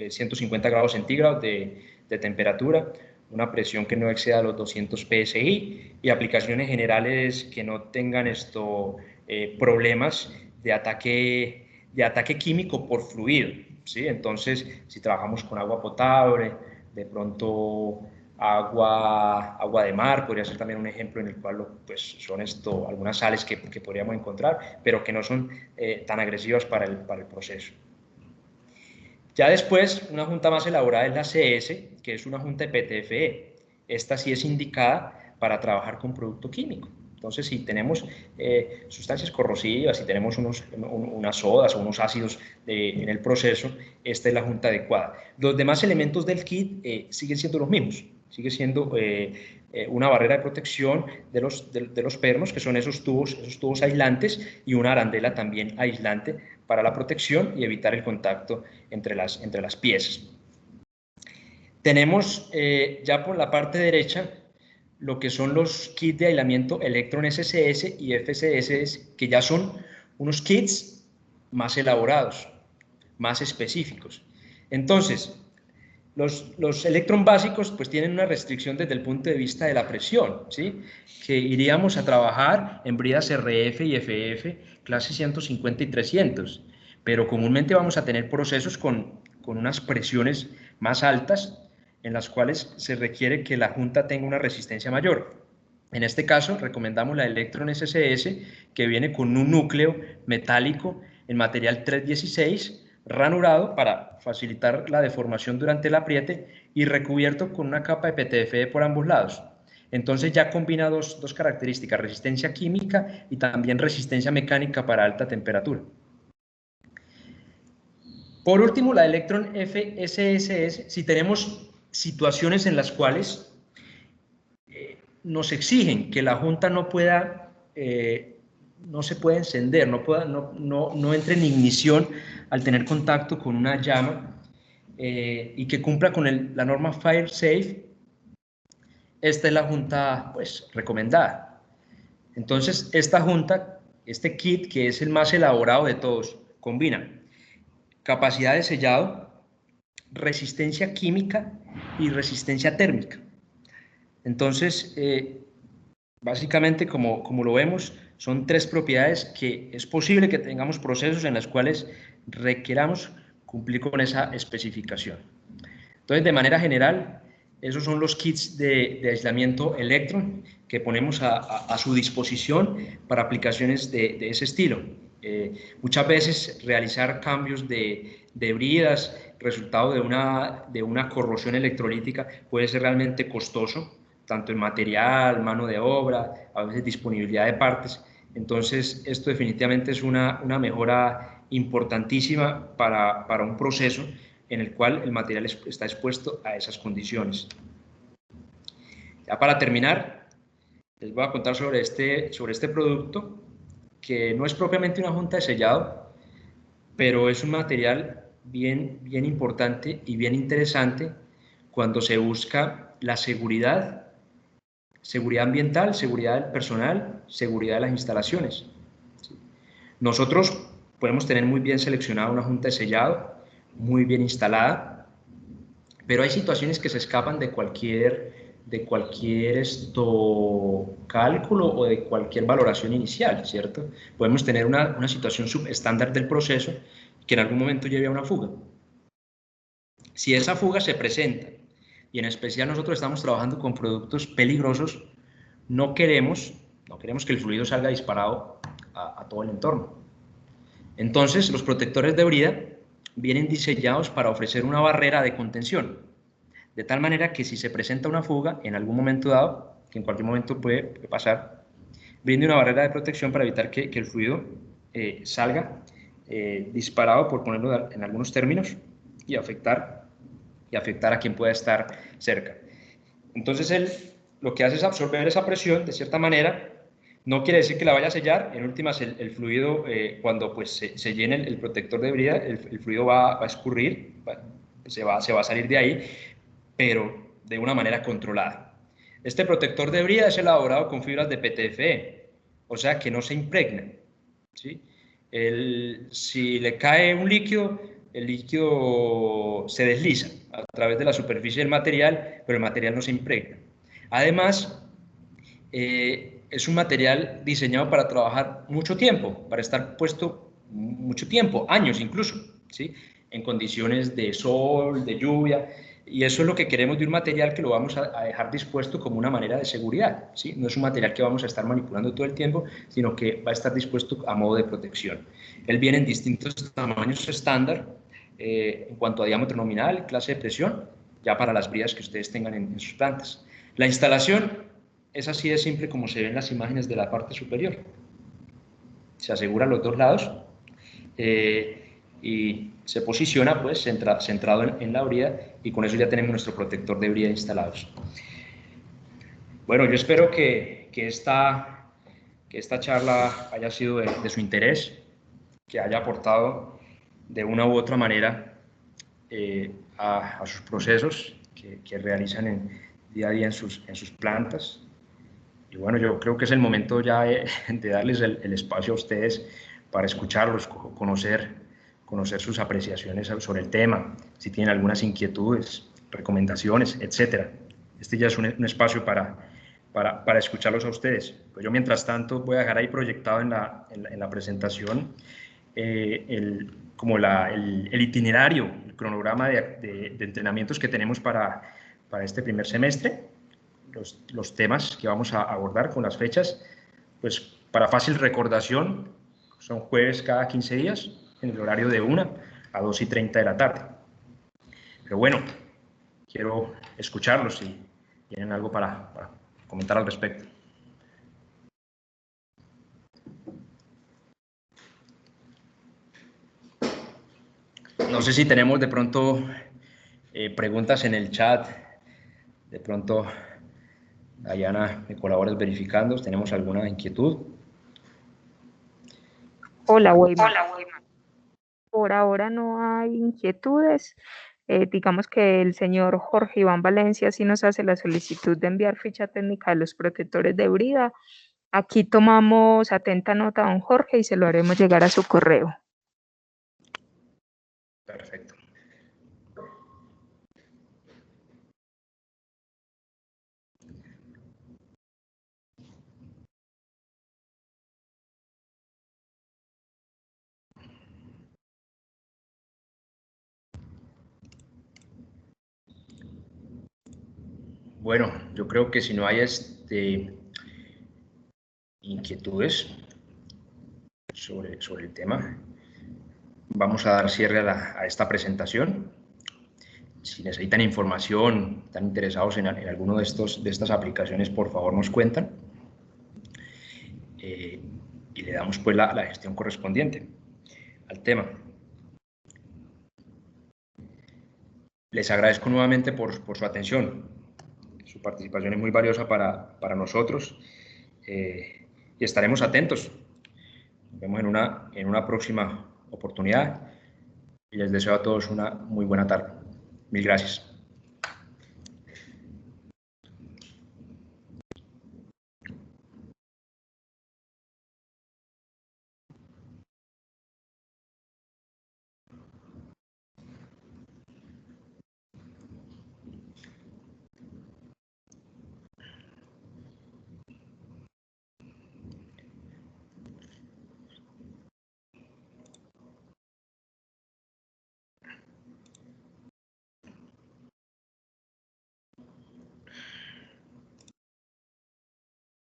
150 grados centígrados de temperatura, una presión que no exceda los 200 psi y aplicaciones generales que no tengan problemas de ataque químico por fluido, ¿sí? Entonces, si trabajamos con agua potable, de pronto agua de mar, podría ser también un ejemplo en el cual pues, son algunas sales que podríamos encontrar, pero que no son tan agresivas para el proceso. Ya después, una junta más elaborada es la CS, que es una junta de PTFE. Esta sí es indicada para trabajar con producto químico. Entonces, si tenemos sustancias corrosivas, si tenemos unas sodas o unos ácidos en el proceso, esta es la junta adecuada. Los demás elementos del kit siguen siendo los mismos. Sigue siendo una barrera de protección de los pernos, que son esos tubos aislantes, y una arandela también aislante para la protección y evitar el contacto entre las piezas. Tenemos ya por la parte derecha lo que son los kits de aislamiento Electron SSS y FSS, que ya son unos kits más elaborados, más específicos. Entonces, los electron básicos pues tienen una restricción desde el punto de vista de la presión, ¿sí? Que iríamos a trabajar en bridas RF y FF clase 150 y 300, pero comúnmente vamos a tener procesos con unas presiones más altas en las cuales se requiere que la junta tenga una resistencia mayor. En este caso recomendamos la Electron SSS, que viene con un núcleo metálico en material 316 ranurado para facilitar la deformación durante el apriete y recubierto con una capa de PTFE por ambos lados. Entonces ya combina dos características, resistencia química y también resistencia mecánica para alta temperatura. Por último, la Electron FSS, si tenemos situaciones en las cuales nos exigen que la junta no se pueda encender, no entre en ignición al tener contacto con una llama y que cumpla con la norma Fire Safe, esta es la junta pues, recomendada. Entonces, esta junta, este kit, que es el más elaborado de todos, combina capacidad de sellado, resistencia química y resistencia térmica. Entonces, básicamente, como lo vemos, son tres propiedades que es posible que tengamos procesos en los cuales requeramos cumplir con esa especificación. Entonces, de manera general, esos son los kits de aislamiento Electron que ponemos a su disposición para aplicaciones de ese estilo. Muchas veces realizar cambios de bridas, resultado de una corrosión electrolítica, puede ser realmente costoso, tanto en material, mano de obra, a veces disponibilidad de partes. Entonces, esto definitivamente es una mejora importantísima para un proceso en el cual el material está expuesto a esas condiciones. Ya para terminar, les voy a contar sobre este producto, que no es propiamente una junta de sellado, pero es un material bien importante y bien interesante cuando se busca la seguridad ambiental, seguridad del personal, seguridad de las instalaciones. Nosotros podemos tener muy bien seleccionada una junta de sellado, muy bien instalada, pero hay situaciones que se escapan de cualquier cálculo o de cualquier valoración inicial, ¿cierto? Podemos tener una situación subestándar del proceso que en algún momento lleve a una fuga. Si esa fuga se presenta, y en especial nosotros estamos trabajando con productos peligrosos, no queremos que el fluido salga disparado a todo el entorno. Entonces, los protectores de brida vienen diseñados para ofrecer una barrera de contención, de tal manera que si se presenta una fuga en algún momento dado, que en cualquier momento puede pasar, brinde una barrera de protección para evitar que el fluido salga disparado, por ponerlo en algunos términos, y afectar a quien pueda estar cerca. Entonces él lo que hace es absorber esa presión de cierta manera. No quiere decir que la vaya a sellar, en últimas el fluido, cuando pues, se llene el protector de brida, el fluido va a escurrir, se va a salir de ahí, pero de una manera controlada. Este protector de brida es elaborado con fibras de PTFE, o sea que no se impregnan, ¿sí? Si le cae un líquido, el líquido se desliza a través de la superficie del material, pero el material no se impregna. Además, es un material diseñado para trabajar mucho tiempo, para estar puesto mucho tiempo, años incluso, ¿sí? En condiciones de sol, de lluvia, y eso es lo que queremos de un material que lo vamos a dejar dispuesto como una manera de seguridad, ¿sí? No es un material que vamos a estar manipulando todo el tiempo, sino que va a estar dispuesto a modo de protección. Él viene en distintos tamaños estándar, en cuanto a diámetro nominal, clase de presión, ya para las bridas que ustedes tengan en sus plantas. La instalación es así de simple como se ven las imágenes de la parte superior. Se asegura los dos lados y se posiciona pues centrado en la brida, y con eso ya tenemos nuestro protector de brida instalados. Bueno, yo espero que esta charla haya sido de su interés, que haya aportado de una u otra manera a sus procesos que realizan día a día en sus plantas. Y bueno, yo creo que es el momento ya de darles el espacio a ustedes para escucharlos, conocer sus apreciaciones sobre el tema, si tienen algunas inquietudes, recomendaciones, etc. Este ya es un espacio para escucharlos a ustedes. Pues yo, mientras tanto, voy a dejar ahí proyectado en la presentación el itinerario, el cronograma de entrenamientos que tenemos para este primer semestre. Los temas que vamos a abordar con las fechas, pues para fácil recordación, son jueves cada 15 días, en el horario de 1 a 2:30 de la tarde. Pero bueno, quiero escucharlos si tienen algo para comentar al respecto. No sé si tenemos de pronto preguntas en el chat. De pronto, Dayana, ¿me colaboras verificando? ¿Tenemos alguna inquietud? Hola, Weimar. Por ahora no hay inquietudes. Digamos que el señor Jorge Iván Valencia sí nos hace la solicitud de enviar ficha técnica de los protectores de brida. Aquí tomamos atenta nota, don Jorge, y se lo haremos llegar a su correo. Perfecto. Bueno, yo creo que si no hay inquietudes sobre el tema, vamos a dar cierre a esta presentación. Si necesitan información, están interesados en alguno de estas aplicaciones, por favor nos cuentan y le damos pues la gestión correspondiente al tema. Les agradezco nuevamente por su atención. Su participación es muy valiosa para nosotros y estaremos atentos. Nos vemos en una próxima oportunidad y les deseo a todos una muy buena tarde. Mil gracias.